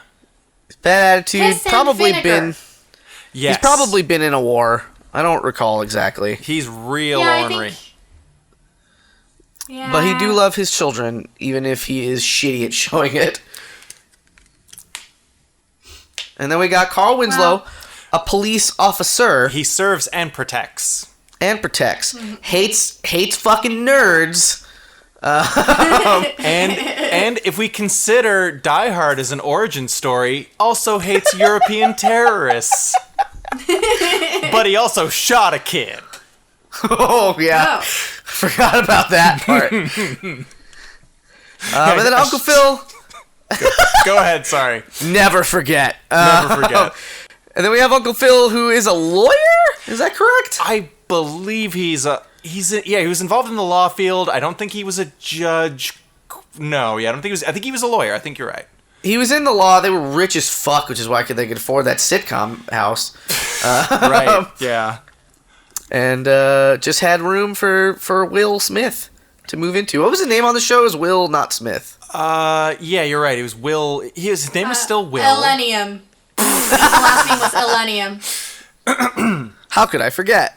Bad attitude. Piss and Probably vinegar. been. Yes. He's probably been in a war. I don't recall exactly. He's real Yeah, I ornery. think. Yeah. But he do love his children, even if he is shitty at showing it. And then we got Carl Winslow, a police officer. He serves and protects. And protects. Hates fucking nerds. And if we consider Die Hard as an origin story, also hates European terrorists. But he also shot a kid. Oh, yeah. Oh. Forgot about that part. And then Uncle Phil. Go ahead, sorry. Never forget. Never forget. And then we have Uncle Phil, who is a lawyer? Is that correct? I believe he was involved in the law field. I don't think he was a judge. No, yeah, I think he was a lawyer. I think you're right. He was in the law. They were rich as fuck, which is why they could afford that sitcom house. Right, yeah. And just had room for Will Smith to move into. What was the name on the show? It was Will, not Smith. Yeah, you're right. It was Will. His name was still Will. Elenium. His last name was Elenium. How could I forget?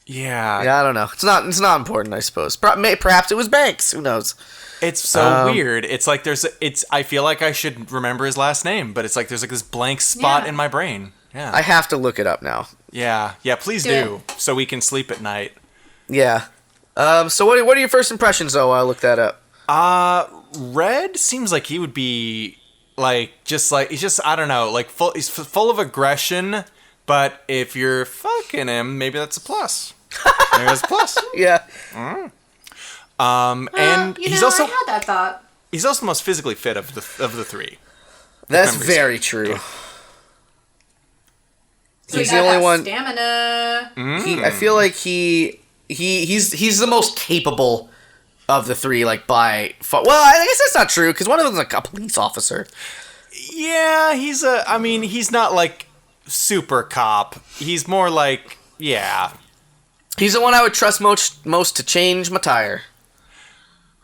Yeah. Yeah, I don't know. It's not important, I suppose. Perhaps it was Banks. Who knows? It's so weird. It's like I feel like I should remember his last name, but it's like there's like this blank spot Yeah. in my brain. Yeah. I have to look it up now. Yeah, please Do do, so we can sleep at night. Yeah. So what are your first impressions, though, while I look that up? Red seems like he would be he's just I don't know, like he's full of aggression. But if you're fucking him, maybe that's a plus. Maybe that's a plus. Yeah. And he's also I had that thought. he's also the most physically fit of the three. That's Members. very true. So He's he the got only that one. Stamina. I feel like he's the most capable of the three. Like by far. Well, I guess that's not true because one of them's like a police officer. Yeah, he's not like super cop. He's more like, yeah. He's the one I would trust most to change my tire.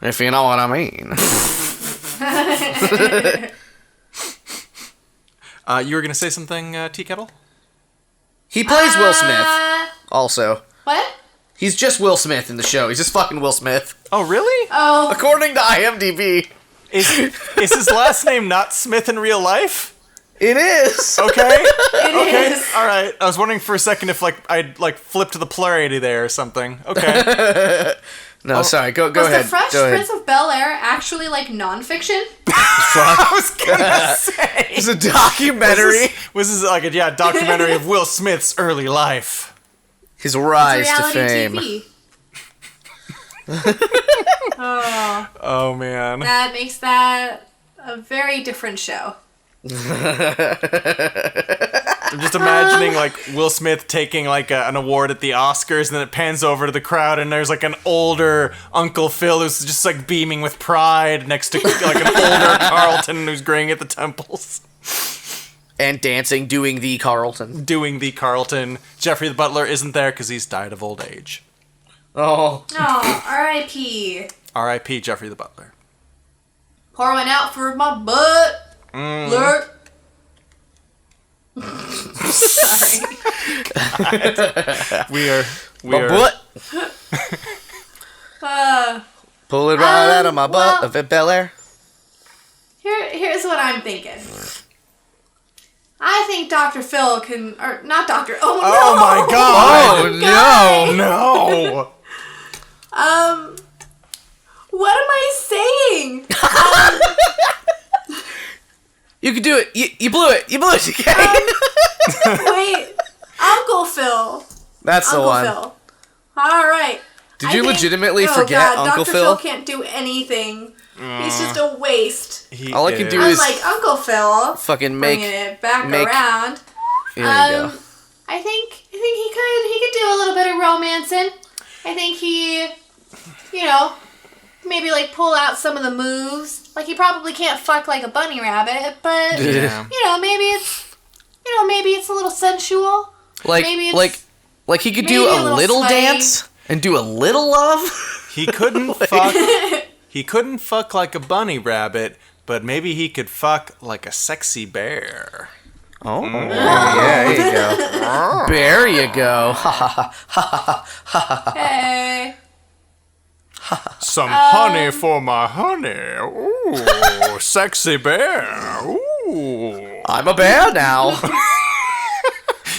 If you know what I mean. You were gonna say something, Tea Kettle? He plays Will Smith. Also, What? he's just Will Smith in the show. He's just fucking Will Smith, Oh, really? Oh, according to IMDb. Is his last name not Smith in real life? It is. Okay. it is. All right. I was wondering for a second if I'd flipped the plurality there or something. Okay. No, sorry. Go Was ahead. the Fresh Go ahead. Prince of Bel-Air actually like nonfiction? I was gonna say. It's a documentary. Was this like a documentary of Will Smith's early life? His rise to Reality fame. TV. Oh, Oh man. that makes that a very different show. I'm just imagining like Will Smith taking like an award at the Oscars, and then it pans over to the crowd, and there's like an older Uncle Phil who's just like beaming with pride next to like an older Carlton who's graying at the temples. And dancing, doing the Carlton. Doing the Carlton. Jeffrey the Butler isn't there because he's died of old age. Oh. Oh, R.I.P. R.I.P. Jeffrey the Butler. Pour one out for my butt. Lurk. Sorry. We are. My butt. Pull it right out of my butt of Bel Air. Here's what I'm thinking. I think Dr. Phil can, or not Dr. Oh no! Oh my God! Oh Guy. No! What am I saying? You can do it. You blew it. You blew it. Okay. Wait, Uncle Phil. That's the Uncle one. Phil. All right. Did you legitimately forget Uncle Dr. Phil? Phil can't do anything. He's just a waste. All I can do is Unlike Uncle Phil, fucking bringing it back around. There you go. I think he could do a little bit of romancing. I think he, maybe like pull out some of the moves. Like he probably can't fuck like a bunny rabbit, but Yeah. maybe it's a little sensual. Like maybe it's like he could maybe do a a little little sweaty. dance and do a little love. He couldn't fuck. He couldn't fuck like a bunny rabbit, but maybe he could fuck like a sexy bear. Oh, yeah, there you go. There you go. Hey. Some honey for my honey. Ooh, sexy bear. Ooh. I'm a bear now.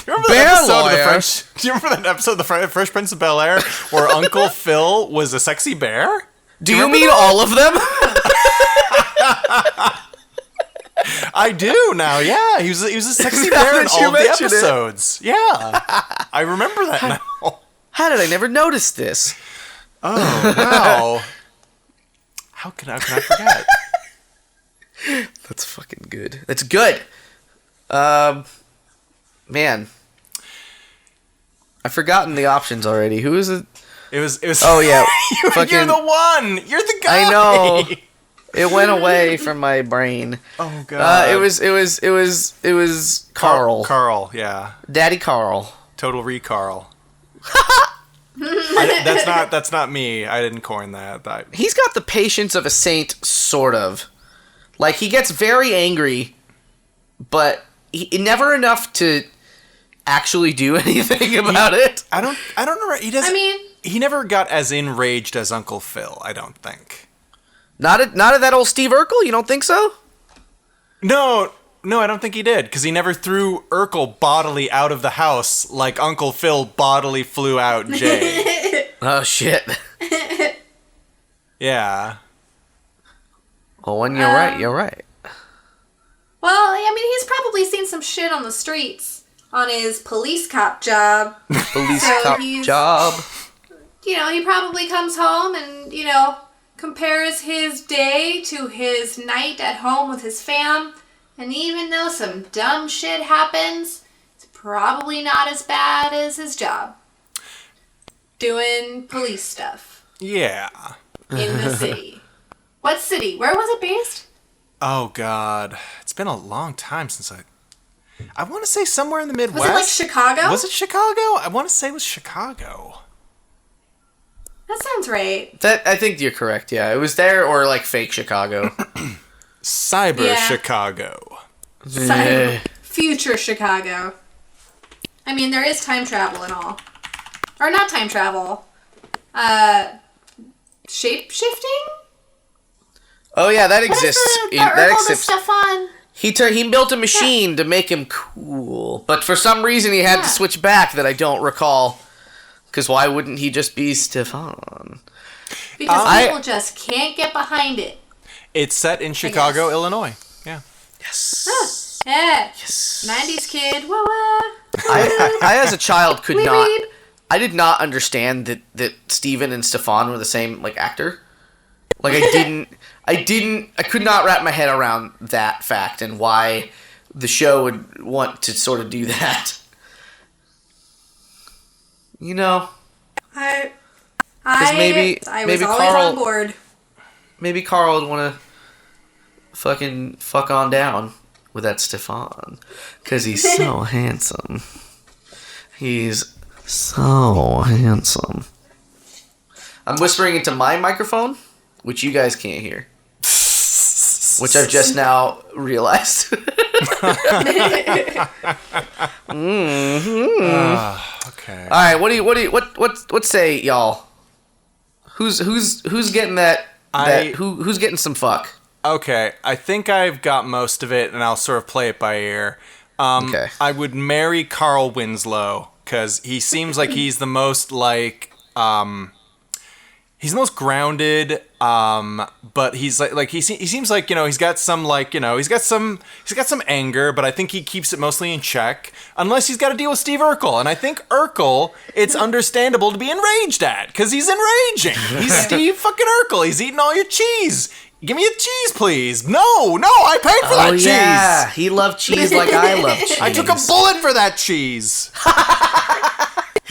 Remember Bear that episode of the lawyer. French? Do you remember that episode of the Fresh Prince of Bel Air where Uncle Phil was a sexy bear? Do you mean all of them? I do now. Yeah, he was a sexy Now bear in that you all of the mention it. episodes. Yeah, I remember that now. How did I never notice this? Oh wow! How can I forget? That's fucking good. That's good. Man, I've forgotten the options already. Who is it? It was. Oh yeah, You're fucking. the one. You're the guy. I know. It went away from my brain. Oh god. It was Carl. Carl. Yeah. Daddy Carl. Total Carl. That's not me. I didn't coin that. He's got the patience of a saint, sort of. Like he gets very angry, but never enough to actually do anything about it. I don't know. He doesn't. I mean, he never got as enraged as Uncle Phil. I don't think. Not at that old Steve Urkel. You don't think so? No, I don't think he did, because he never threw Urkel bodily out of the house like Uncle Phil bodily flew out Jay. Oh shit. Yeah. Oh, when you're right, you're right. Well, I mean, he's probably seen some shit on the streets on his police cop job. Police cop job. You know, he probably comes home and, compares his day to his night at home with his fam. And even though some dumb shit happens, it's probably not as bad as his job. Doing police stuff. Yeah. In the city. What city? Where was it based? Oh, God. It's been a long time since I want to say somewhere in the Midwest. Was it like Chicago? Was it Chicago? I want to say it was Chicago. That sounds right. I think you're correct, yeah. It was there or like fake Chicago. Cyber Chicago. Future Chicago. I mean, there is time travel and all. Or not time travel. Shape-shifting? Oh yeah, that exists. That exists. Stuff on? He built a machine to make him cool, but for some reason he had to switch back that I don't recall. Because why wouldn't he just be Stefan? Because people just can't get behind it. It's set in Chicago, Illinois. Yeah. Yes. Huh. Yeah. Yes. 90s kid. Wah, wah. I as a child I did not understand that Steven and Stefan were the same actor. Like I could not wrap my head around that fact and why the show would want to sort of do that. I maybe was always Carl, on board. Maybe Carl would want to fucking fuck on down with that Stefan. Because he's so handsome. He's so handsome. I'm whispering into my microphone, which you guys can't hear. Which I've just now realized. Okay. All right. What say y'all? Who's getting that? Who's getting some fuck? Okay, I think I've got most of it, and I'll sort of play it by ear. Okay. I would marry Carl Winslow because he seems like he's the most he's the most grounded, but he's he seems like he's got some he's got some anger, but I think he keeps it mostly in check, unless he's got to deal with Steve Urkel, and I think Urkel, it's understandable to be enraged at because he's enraging. He's Steve fucking Urkel. He's eating all your cheese. Give me a cheese, please. No, I paid for that cheese. Yeah, he loved cheese like I love cheese. I took a bullet for that cheese.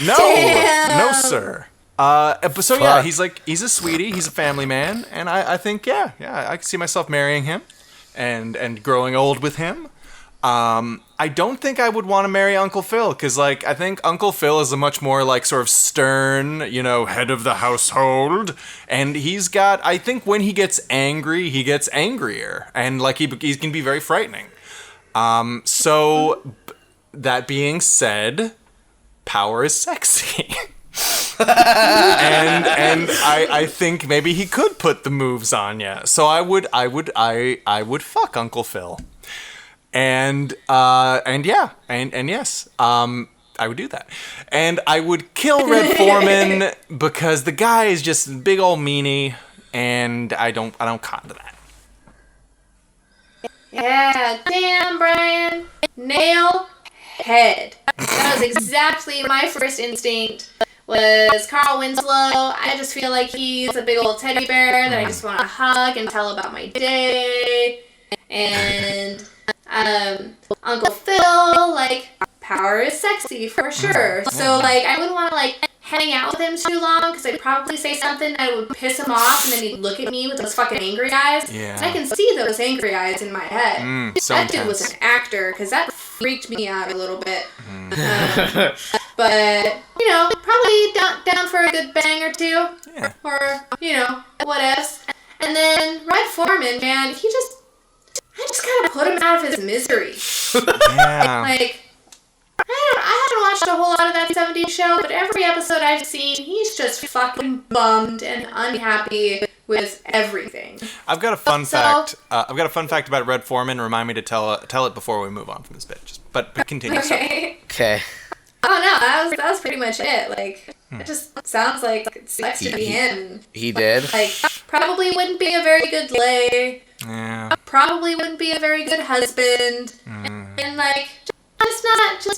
No, Damn. no, sir. So yeah, he's a sweetie, he's a family man, and I think I can see myself marrying him, and growing old with him. I don't think I would want to marry Uncle Phil, because I think Uncle Phil is a much more sort of stern, head of the household, and I think when he gets angry, he gets angrier, and he can be very frightening. So that being said, power is sexy. and I think maybe he could put the moves on you. So I would fuck Uncle Phil. And yes, I would do that. And I would kill Red Foreman because the guy is just a big old meanie, and I don't cotton to that. Yeah, damn, Brian. Nail head. That was exactly my first instinct. Was Carl Winslow. I just feel like he's a big old teddy bear that I just want to hug and tell about my day. And Uncle Phil, power is sexy for sure. So I wouldn't want to hang out with him too long because I'd probably say something that would piss him off, and then he'd look at me with those fucking angry eyes. Yeah. And I can see those angry eyes in my head. So that intense. dude was an actor because that freaked me out a little bit. But probably down for a good bang or two. Yeah. Or what else. And then Red Foreman, man, I just kind of put him out of his misery. Yeah. I haven't watched a whole lot of that 70s show, but every episode I've seen, he's just fucking bummed and unhappy with everything. I've got a fun fact. I've got a fun fact about Red Foreman. Remind me to tell it before we move on from this bit. But continue. Okay. Okay. Oh no, that was pretty much it. It just sounds like it sucks to be him. He did. Probably wouldn't be a very good lay. Yeah. Probably wouldn't be a very good husband. And like, just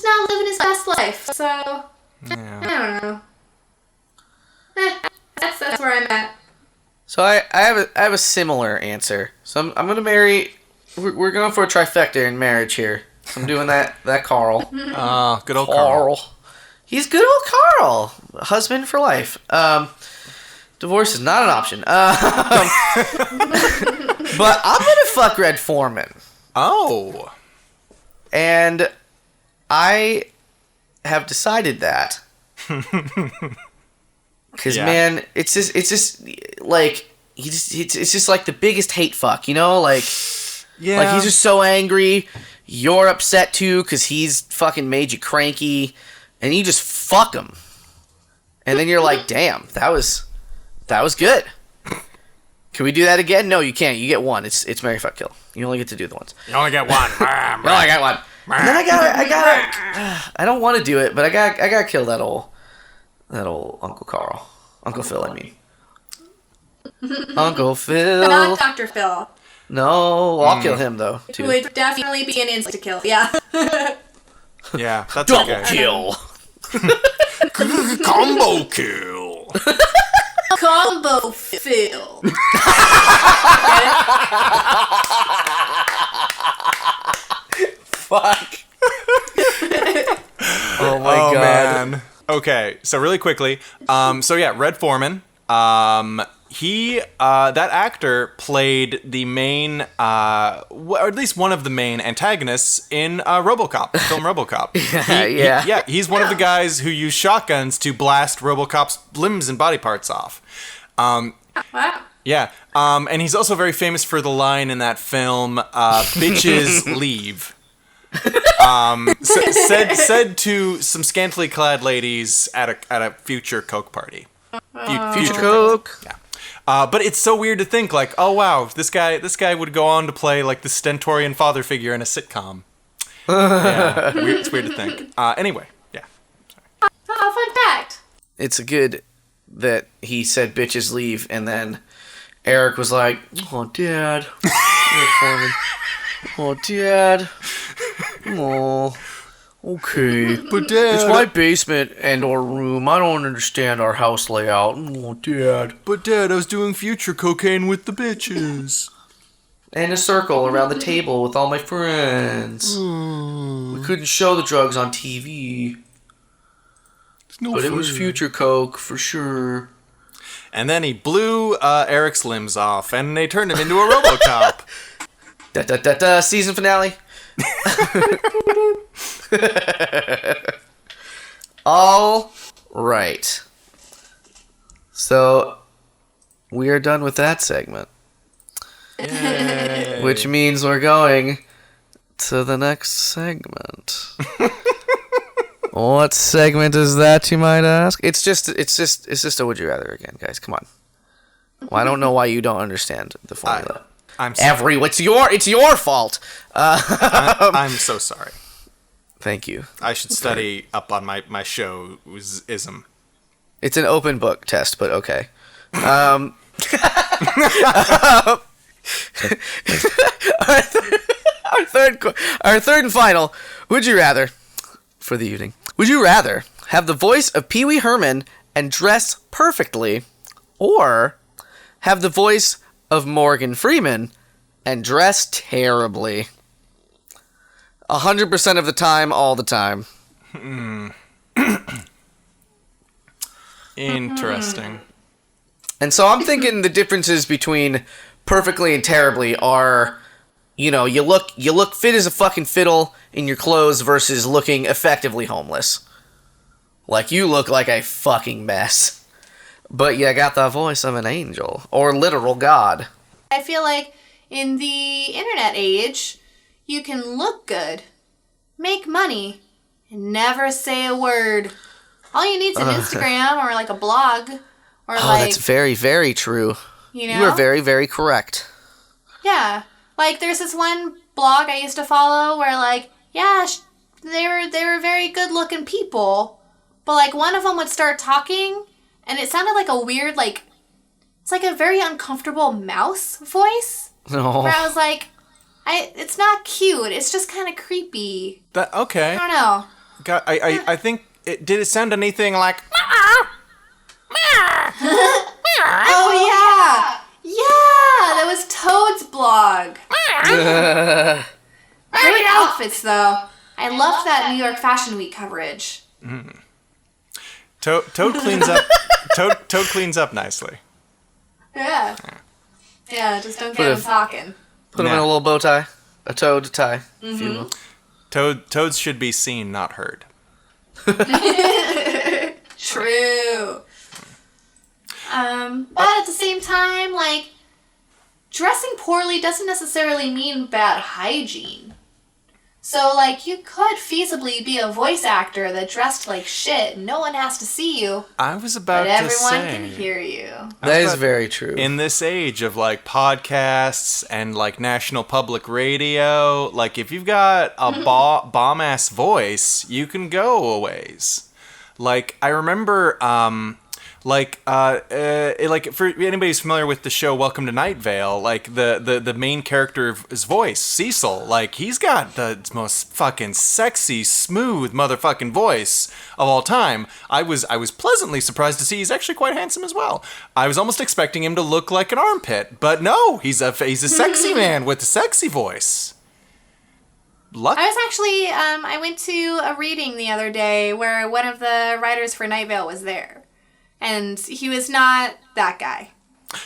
not living his best life. So, Yeah. I don't know. That's where I'm at. So I have a similar answer. So I'm gonna marry. We're going for a trifecta in marriage here. So I'm doing that Carl. Oh, good old Carl. He's good old Carl. Husband for life. Divorce is not an option. But I'm gonna fuck Red Foreman. Oh. And I have decided that. Because man, it's just like it's just like the biggest hate fuck, you know? Like he's just so angry. You're upset too because he's fucking made you cranky, and you just fuck him. And then you're like, damn, that was good. Can we do that again? No, you can't. You get one. It's marry, fuck, kill. You only get to do the ones. You only get one. No, I got one. And then I gotta. I don't want to do it, but I gotta kill that old Uncle Carl. Uncle Phil, I mean. Uncle Phil. Not Dr. Phil. No, I'll kill him though. Who Too. would definitely be an insta kill. Yeah. Yeah, that's Double okay. kill. Combo kill. Combo Phil. Fuck. Oh my god. Man. Okay, so really quickly, Red Foreman, he, that actor played the main, or at least one of the main antagonists in RoboCop, the film RoboCop. He's one of the guys who used shotguns to blast RoboCop's limbs and body parts off. Wow. Yeah, and he's also very famous for the line in that film, "Bitches leave." Said to some scantily clad ladies at a future Coke party. Future Coke. Yeah. But it's so weird to think like, oh wow, this guy would go on to play like the stentorian father figure in a sitcom. Yeah, it's weird to think. Anyway, yeah. Oh, fun fact. It's good that he said bitches leave, and then Eric was like, oh, Dad. Red Foreman. Oh, Dad. Oh, okay. But Dad, it's my basement and our room. I don't understand our house layout. Oh, Dad. But Dad, I was doing future cocaine with the bitches. And a circle around the table with all my friends. We couldn't show the drugs on TV. But it was future coke for sure. And then he blew Eric's limbs off, and they turned him into a RoboCop. Season finale. All right. So we are done with that segment. Yay. Which means we're going to the next segment. What segment is that, you might ask? It's just a would you rather again, guys. Come on. Well, I don't know why you don't understand the formula. I'm sorry. It's your fault. I'm so sorry. Thank you. I should study up on my show ism. It's an open book test, but okay. Our third and final would you rather for the evening. Would you rather have the voice of Pee Wee Herman and dress perfectly, or have the voice of Morgan Freeman and dress terribly? 100% of the time, all the time. Interesting. And so I'm thinking the differences between perfectly and terribly are, you know, you look fit as a fucking fiddle in your clothes versus looking effectively homeless. Like, you look like a fucking mess. But you got the voice of an angel. Or literal God. I feel like in the internet age, you can look good, make money, and never say a word. All you need is an Instagram or like a blog. Or that's very, very true. You know? You are very, very correct. Yeah. Like, there's this one blog I used to follow where, like, yeah, they were very good-looking people. But, like, one of them would start talking, and it sounded like a weird, like, it's like a very uncomfortable mouse voice. No. Where I was like, it's not cute. It's just kind of creepy. Okay. I don't know. I think did it sound anything like? Oh yeah, that was Toad's blog. Great outfits though. I loved that New York Fashion Week coverage. Toad cleans up. Toad cleans up nicely. Yeah. Yeah, just don't get him talking. Put him in a little bow tie. A toad tie, if you will. Toads should be seen, not heard. True. But at the same time, like, dressing poorly doesn't necessarily mean bad hygiene. So, like, you could feasibly be a voice actor that dressed like shit. No one has to see you. I was about but to say. everyone can hear you. That is very true. In this age of, like, podcasts and, like, national public radio, like, if you've got a bomb-ass voice, you can go a ways. Like, I remember, for anybody who's familiar with the show Welcome to Night Vale, like the main character of his voice, Cecil, like he's got the most fucking sexy, smooth motherfucking voice of all time. I was pleasantly surprised to see he's actually quite handsome as well. I was almost expecting him to look like an armpit, but no, he's a sexy man with a sexy voice. I was actually, I went to a reading the other day where one of the writers for Night Vale was there. And he was not that guy.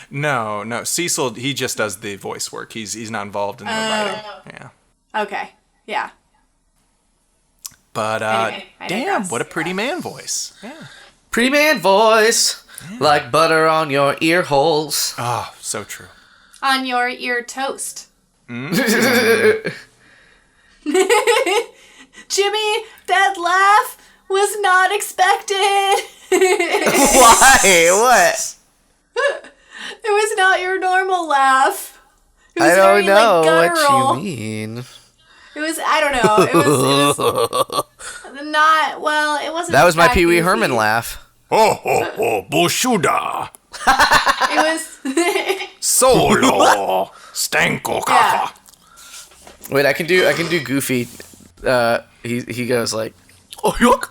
No. Cecil, he just does the voice work. He's not involved in the writing. Yeah. Okay. Yeah. But, anyway, damn, what a pretty man voice. Yeah. Pretty man voice, like butter on your ear holes. Oh, so true. On your ear toast. Jimmy, that laugh was not expected. Why? What? It was not your normal laugh. It was I don't very, know like, what guttural. you mean. It was, I don't know. It was not, well, it wasn't. That was my that Pee Wee goofy. Herman laugh. Oh, Bushuda. It was. Solo. Stanko Yeah. Wait, I can do Goofy. He goes like, oh yuck.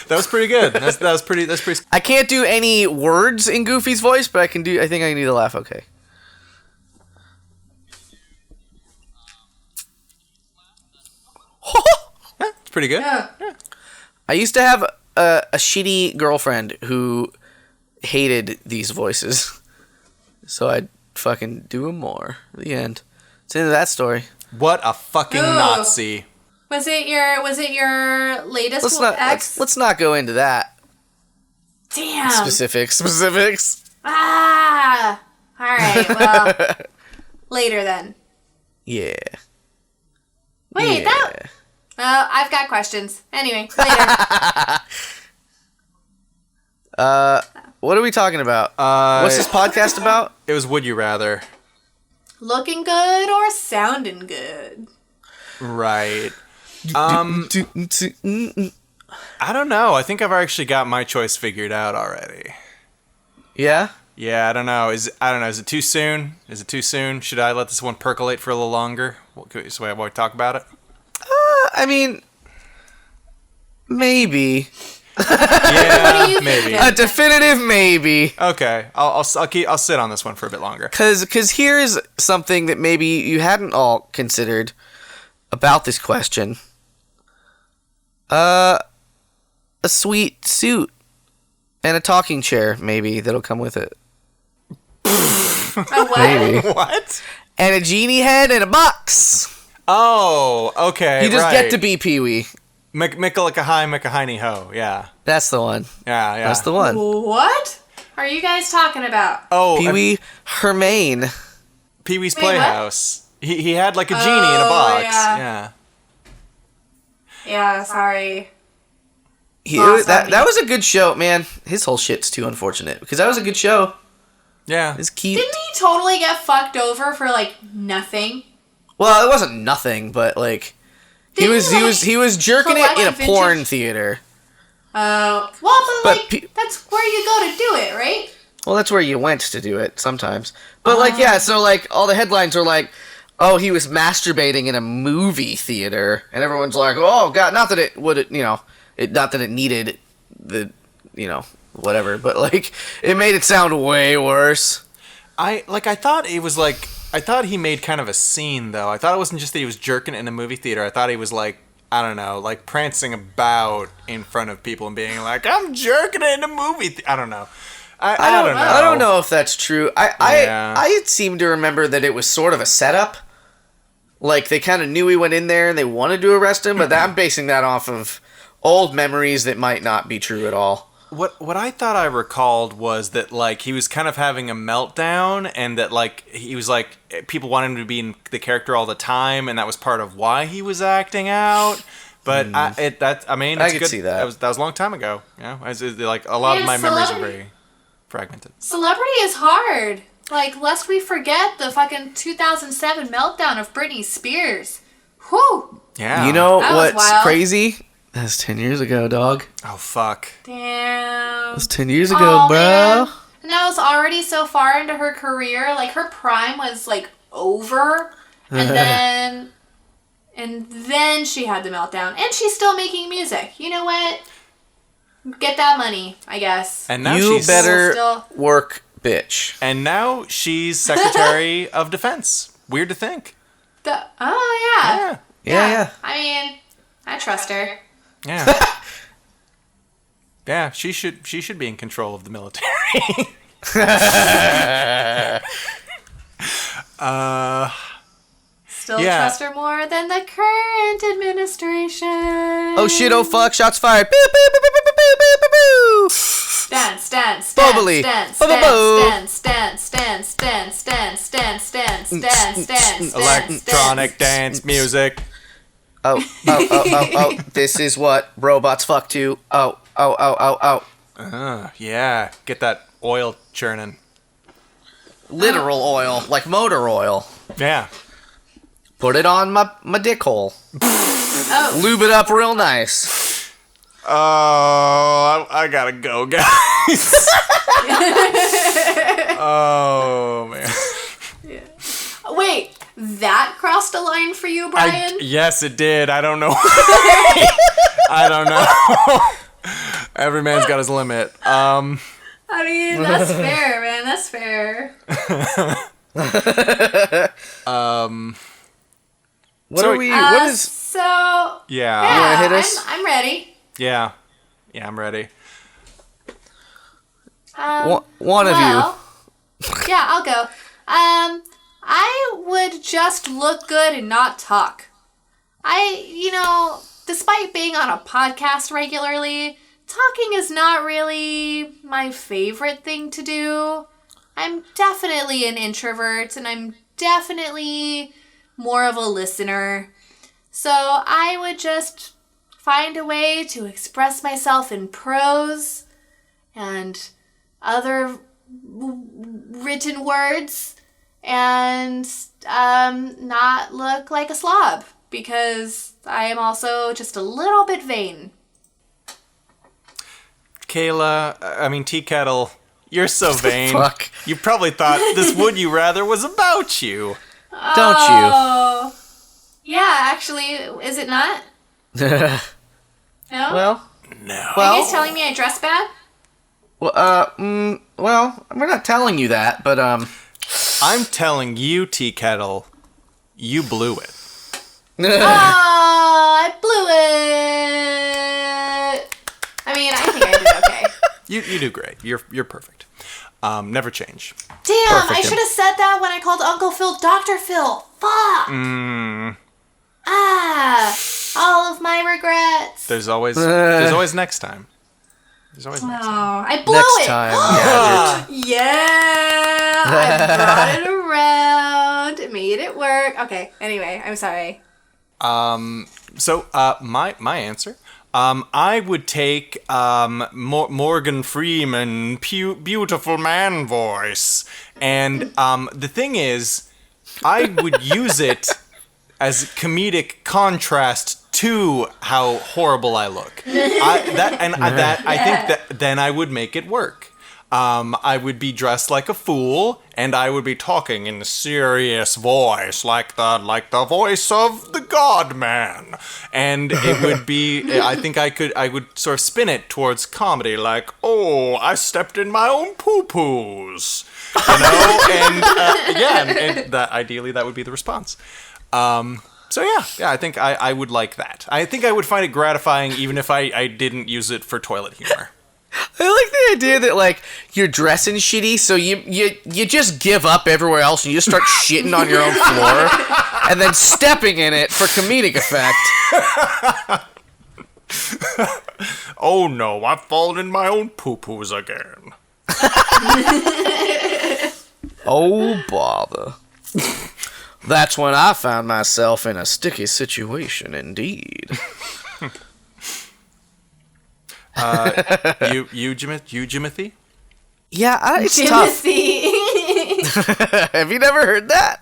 That was pretty good. That's pretty. I can't do any words in Goofy's voice, but I think I can do the laugh okay. It's pretty good. Yeah. I used to have a shitty girlfriend who hated these voices, so I'd fucking do them more. The end. It's the end of that story. What a fucking Ooh. Nazi. Was it your latest ex? Let's not go into that. Damn. Specifics. Ah. All right. Well, later then. Yeah. Wait, yeah. I've got questions. Anyway, later. What are we talking about? What's this podcast about? It was Would You Rather. Looking good or sounding good? Right. I don't know. I think I've actually got my choice figured out already. Yeah? Yeah, I don't know. Is it too soon? Should I let this one percolate for a little longer? So we talk about it? I mean, maybe. Yeah, maybe. A definitive maybe. Okay, I'll sit on this one for a bit longer. Cause here's something that maybe you hadn't all considered about this question. A sweet suit and a talking chair, maybe, that'll come with it. A what? Maybe. What? And a genie head and a box. Oh, okay. You just right. get to be Pee-wee. Mickalika-hi, ho. Yeah. That's the one. Yeah. That's the one. What are you guys talking about? Oh, Pee-wee Hermaine. Pee-wee's Wait, Playhouse. He had like a genie in a box. Yeah. Yeah, sorry. That was a good show, man. His whole shit's too unfortunate because that was a good show. Yeah. It's cute. Didn't he totally get fucked over for like nothing? Well, it wasn't nothing, but like he was jerking it in a collect porn vintage- theater. Well, but But like that's where you go to do it, right? Well, that's where you went to do it sometimes. But like, yeah, so like all the headlines are like, oh, he was masturbating in a movie theater, and everyone's like, oh god, not that it would, not that it needed the, whatever, but like it made it sound way worse. I thought he made kind of a scene though. I thought it wasn't just that he was jerking in a movie theater. I thought he was like, I don't know, like prancing about in front of people and being like, I'm jerking in a movie I don't know. I don't know. I don't know if that's true. I seem to remember that it was sort of a setup. Like, they kind of knew he went in there and they wanted to arrest him, but I'm basing that off of old memories that might not be true at all. What I thought I recalled was that, like, he was kind of having a meltdown, and that, like, he was, like, people wanted him to be in the character all the time, and that was part of why he was acting out. But I could see that. That was a long time ago. Like, a lot of my memories are very fragmented. Celebrity is hard. Like, lest we forget the fucking 2007 meltdown of Britney Spears. Whew. Yeah. You know what's crazy? That's 10 years ago, dog. Oh, fuck. Damn. That's 10 years ago, bro. Man. And I was already so far into her career. Like, her prime was, like, over. And then she had the meltdown. And she's still making music. You know what? Get that money, I guess. And now you better work, bitch. And now she's Secretary of Defense. Weird to think. Yeah. Yeah. I mean, I trust her. Yeah. Yeah, she should be in control of the military. Still trust her more than the current administration. Oh shit, oh fuck, shots fired. Pew, pew, pew, pew, pew, pew, pew, pew, pew. Stance. Electronic dance music. Oh. This is what robots fuck to. Oh. Yeah. Get that oil churning. Literal oil, like motor oil. Yeah. Put it on my dick hole. Oh. Lube it up real nice. Oh, I gotta go, guys. Oh, man. Yeah. Wait, that crossed a line for you, Brian? Yes, it did. I don't know. I don't know. Every man's got his limit. I mean, that's fair, man. That's fair. What is... So... Yeah. You wanna hit us? I'm ready. Yeah, I'm ready. One of you. Yeah, I'll go. I would just look good and not talk. Despite being on a podcast regularly, talking is not really my favorite thing to do. I'm definitely an introvert, and I'm definitely more of a listener. So I would just find a way to express myself in prose and other written words and not look like a slob, because I am also just a little bit vain. Tea Kettle, you're so vain. Fuck. You probably thought this Would You Rather was about you. Don't you? Yeah, actually, is it not? No? Well, no. Are you guys telling me I dress bad? Well, we're not telling you that, but, I'm telling you, Tea Kettle, you blew it. I blew it! I mean, I think I did okay. You do great. You're perfect. Never change. Damn, Perfect. I should have said that when I called Uncle Phil Dr. Phil. Fuck! All of my regrets. There's always next time. There's always next time. I blew next it. time. Yeah, I brought it around, made it work. Okay, anyway, I'm sorry. So my answer. I would take Morgan Freeman, beautiful man voice, and the thing is, I would use it as comedic contrast to how horrible I look. I think that then I would make it work. I would be dressed like a fool, and I would be talking in a serious voice, like the voice of the God Man. And it would be, I think I would sort of spin it towards comedy, like, oh, I stepped in my own poo-poos. You know, and that ideally that would be the response. So yeah, I think I would like that. I think I would find it gratifying even if I didn't use it for toilet humor. I like the idea that, like, you're dressing shitty, so you just give up everywhere else and you just start shitting on your own floor and then stepping in it for comedic effect. Oh no, I've fallen in my own poo-poos again. Oh, bother. That's when I found myself in a sticky situation, indeed. You, Jimothy? Yeah, it's Timothy. tough. Have you never heard that?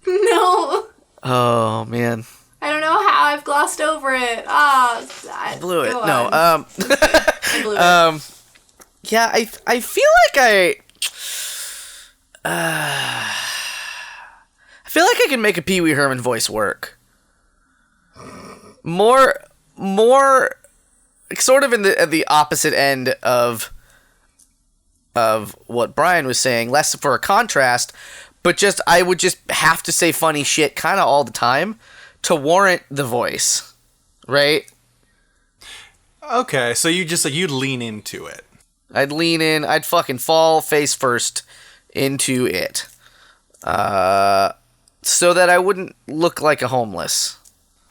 No. Oh, man. I don't know how I've glossed over it. I Blew it. go No, on. I blew it. Yeah, I feel like I feel like I can make a Pee Wee Herman voice work. More, sort of at the opposite end of what Brian was saying, less for a contrast, but just I would just have to say funny shit kind of all the time to warrant the voice, right? Okay, so you'd lean into it. I'd lean in, I'd fucking fall face first into it. So that I wouldn't look like a homeless.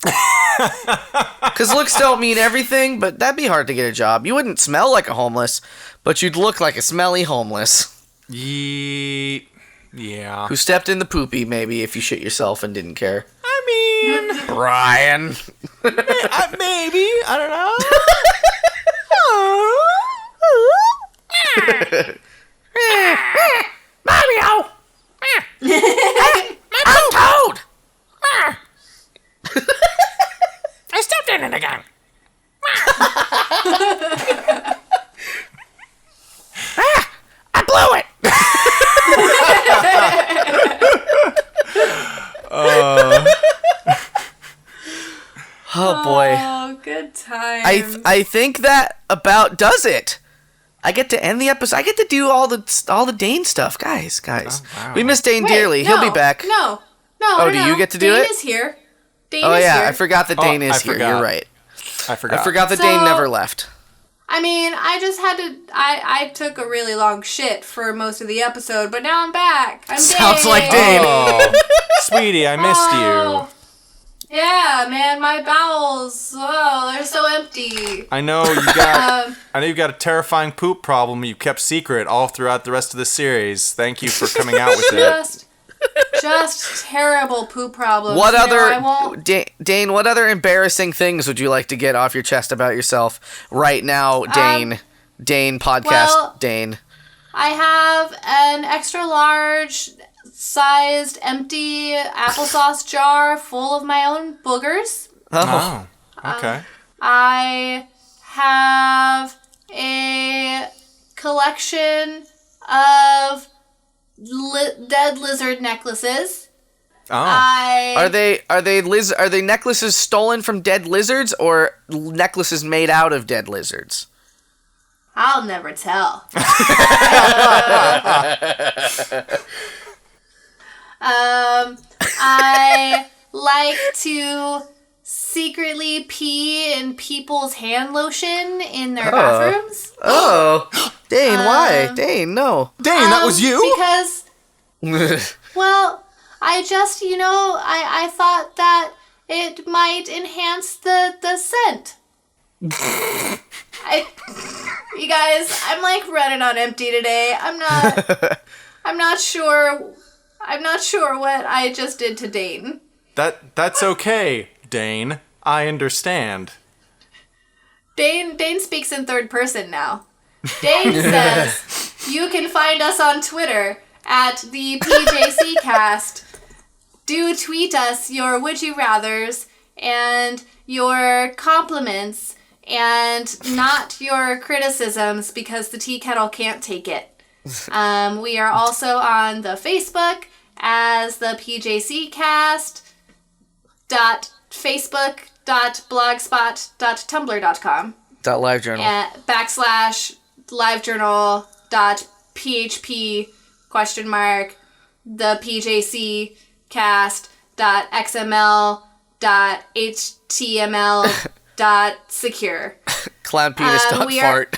Because looks don't mean everything, but that'd be hard to get a job. You wouldn't smell like a homeless, but you'd look like a smelly homeless. Yeah. Who stepped in the poopy, maybe, if you shit yourself and didn't care. I mean... Brian. Maybe. I don't know. Mario! I'm Toad! I stepped in it again. I blew it! Oh boy. Oh, good times. I think that about does it. I get to end the episode. I get to do all the Dane stuff, guys. Oh, wow. We miss Dane Wait, dearly. no, He'll be back. No. Oh, do you get to do Dane it? is here. Dane Oh is yeah, here. I forgot that Dane is here. forgot. You're right. I forgot. I forgot that So- Dane never left. I mean, I just had to. I took a really long shit for most of the episode, but now I'm back. I'm Sounds Dane. like Dane. Oh, sweetie, I missed Oh. Yeah, man, my bowels. Oh, they're so empty. you. I know you got. Um, I know you've got a terrifying poop problem you kept secret all throughout the rest of the series. Thank you for coming out with it. just terrible poop problems. What You know, other I won't. Dane? What other embarrassing things would you like to get off your chest about yourself right now, Dane? Dane podcast, well- Dane. I have an extra large sized empty applesauce jar full of my own boogers. Oh, Okay. I have a collection of dead lizard necklaces. Oh. are they necklaces stolen from dead lizards or necklaces made out of dead lizards? I'll never tell. I like to secretly pee in people's hand lotion in their bathrooms. Oh, Dane, why? Dane, no. Dane, that was you? Because, well, I just, I thought that it might enhance the scent. You guys, I'm like running on empty today. I'm not sure what I just did to Dane. That's okay, Dane. I understand. Dane speaks in third person now. Dane says, you can find us on Twitter at the PJC cast. Do tweet us your would you rathers and your compliments and not your criticisms because the tea kettle can't take it. We are also on the Facebook as the PJC Cast. Facebook.blogspot.tumblr.com. .livejournal. /livejournal.php the PJC cast.xml.html.secure. Clown penis fart.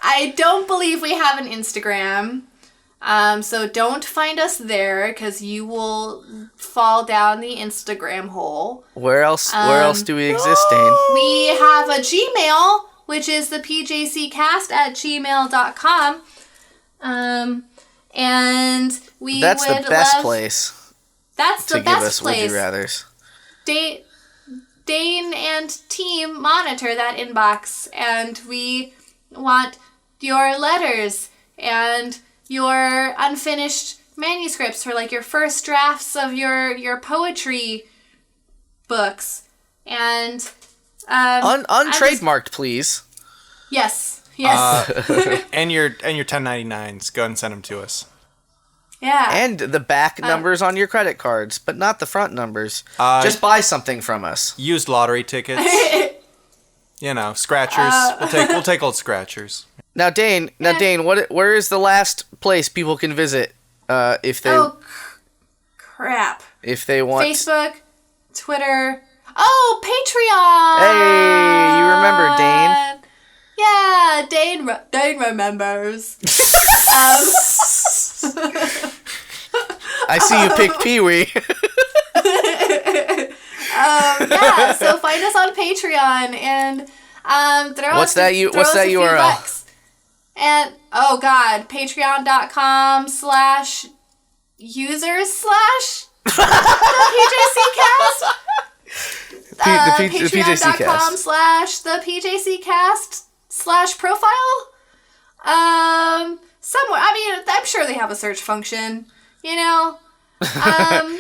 I don't believe we have an Instagram. So don't find us there because you will fall down the Instagram hole. Where else do we exist, Dane? We have a Gmail, which is the pjccast@gmail.com. And we That's would the best love, place. That's the to best give us place. Would you rathers. Dane and team monitor that inbox, and we want your letters and your unfinished manuscripts for like your first drafts of your poetry books, and untrademarked, please. Yes. And your 1099s. Go ahead and send them to us. Yeah. And the back numbers on your credit cards, but not the front numbers. Just buy something from us. Used lottery tickets. Scratchers. We'll take old scratchers. Now, Dane, where is the last place people can visit if they crap. If they want Facebook, Twitter. Oh, Patreon. Hey, you remember Dane? Yeah, Dane remembers. I see you picked Pee-wee. Yeah, so find us on Patreon and throw What's us that a few URL? bucks. And patreon.com/users/ the PJC cast. Patreon.com/ the PJC cast / profile. Somewhere. I mean, I'm sure they have a search function.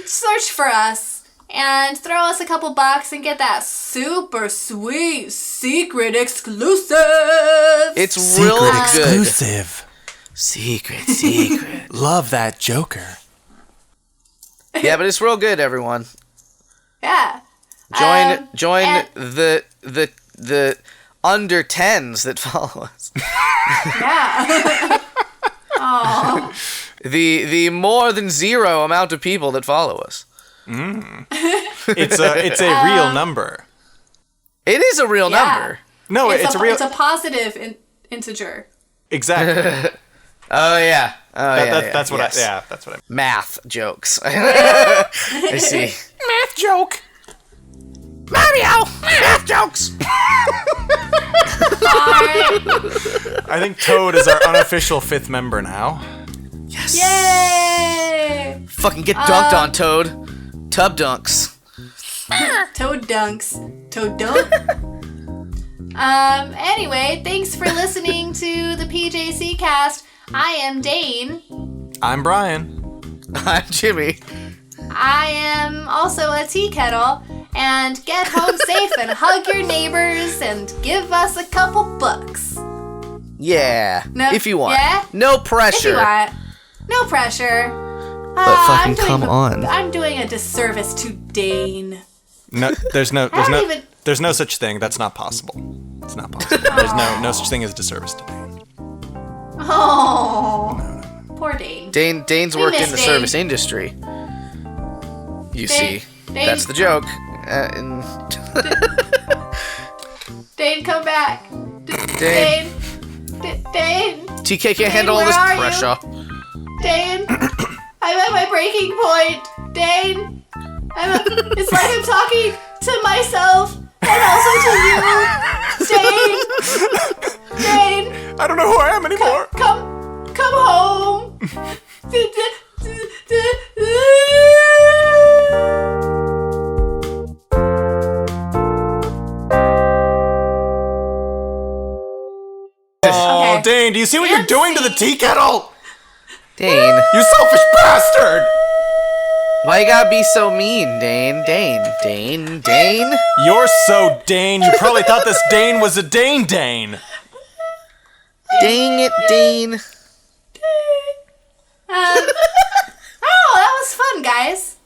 Search for us and throw us a couple bucks and get that super sweet secret exclusive. It's real good. Exclusive. Secret. Love that Joker. Yeah, but it's real good, everyone. Yeah. Join the under 10s that follow us. Yeah. Oh. The more than zero amount of people that follow us. It's a real number. It is a real number. No, it's a real. It's a positive integer. Exactly. Oh yeah. That's what yes. that's what I. Math jokes. I see. Math joke. Mario! Math jokes! I think Toad is our unofficial 5th member now. Yes. Yay! Fucking get dunked on, Toad. Tub dunks. Toad dunks. Toad dunk? Anyway, thanks for listening to the PJC cast. I am Dane. I'm Brian. I'm Jimmy. I am also a tea kettle. And get home safe and hug your neighbors and give us a couple bucks. Yeah. No, if you want. Yeah? No pressure. If you want. No pressure. But fucking come on. I'm doing a disservice to Dane. No, there's no such thing. That's not possible. It's not possible. There's no such thing as disservice to Dane. Oh. Poor Dane. Dane's We worked in miss the Dane. service industry. You see. Dane. That's the joke. Dane, come back. Dane. Dane. TK can't handle all where this are you? pressure. Dane. I'm at my breaking point. Dane. It's like I'm talking to myself and also to you. Dane. I don't know who I am anymore. Come home. Oh, Okay. Dane, do you see what you're doing to the tea kettle? Dane. You selfish bastard! Why you gotta be so mean, Dane? Dane? You're so Dane. You probably thought this Dane was a Dane. Dang it, Dane. Oh, that was fun, guys.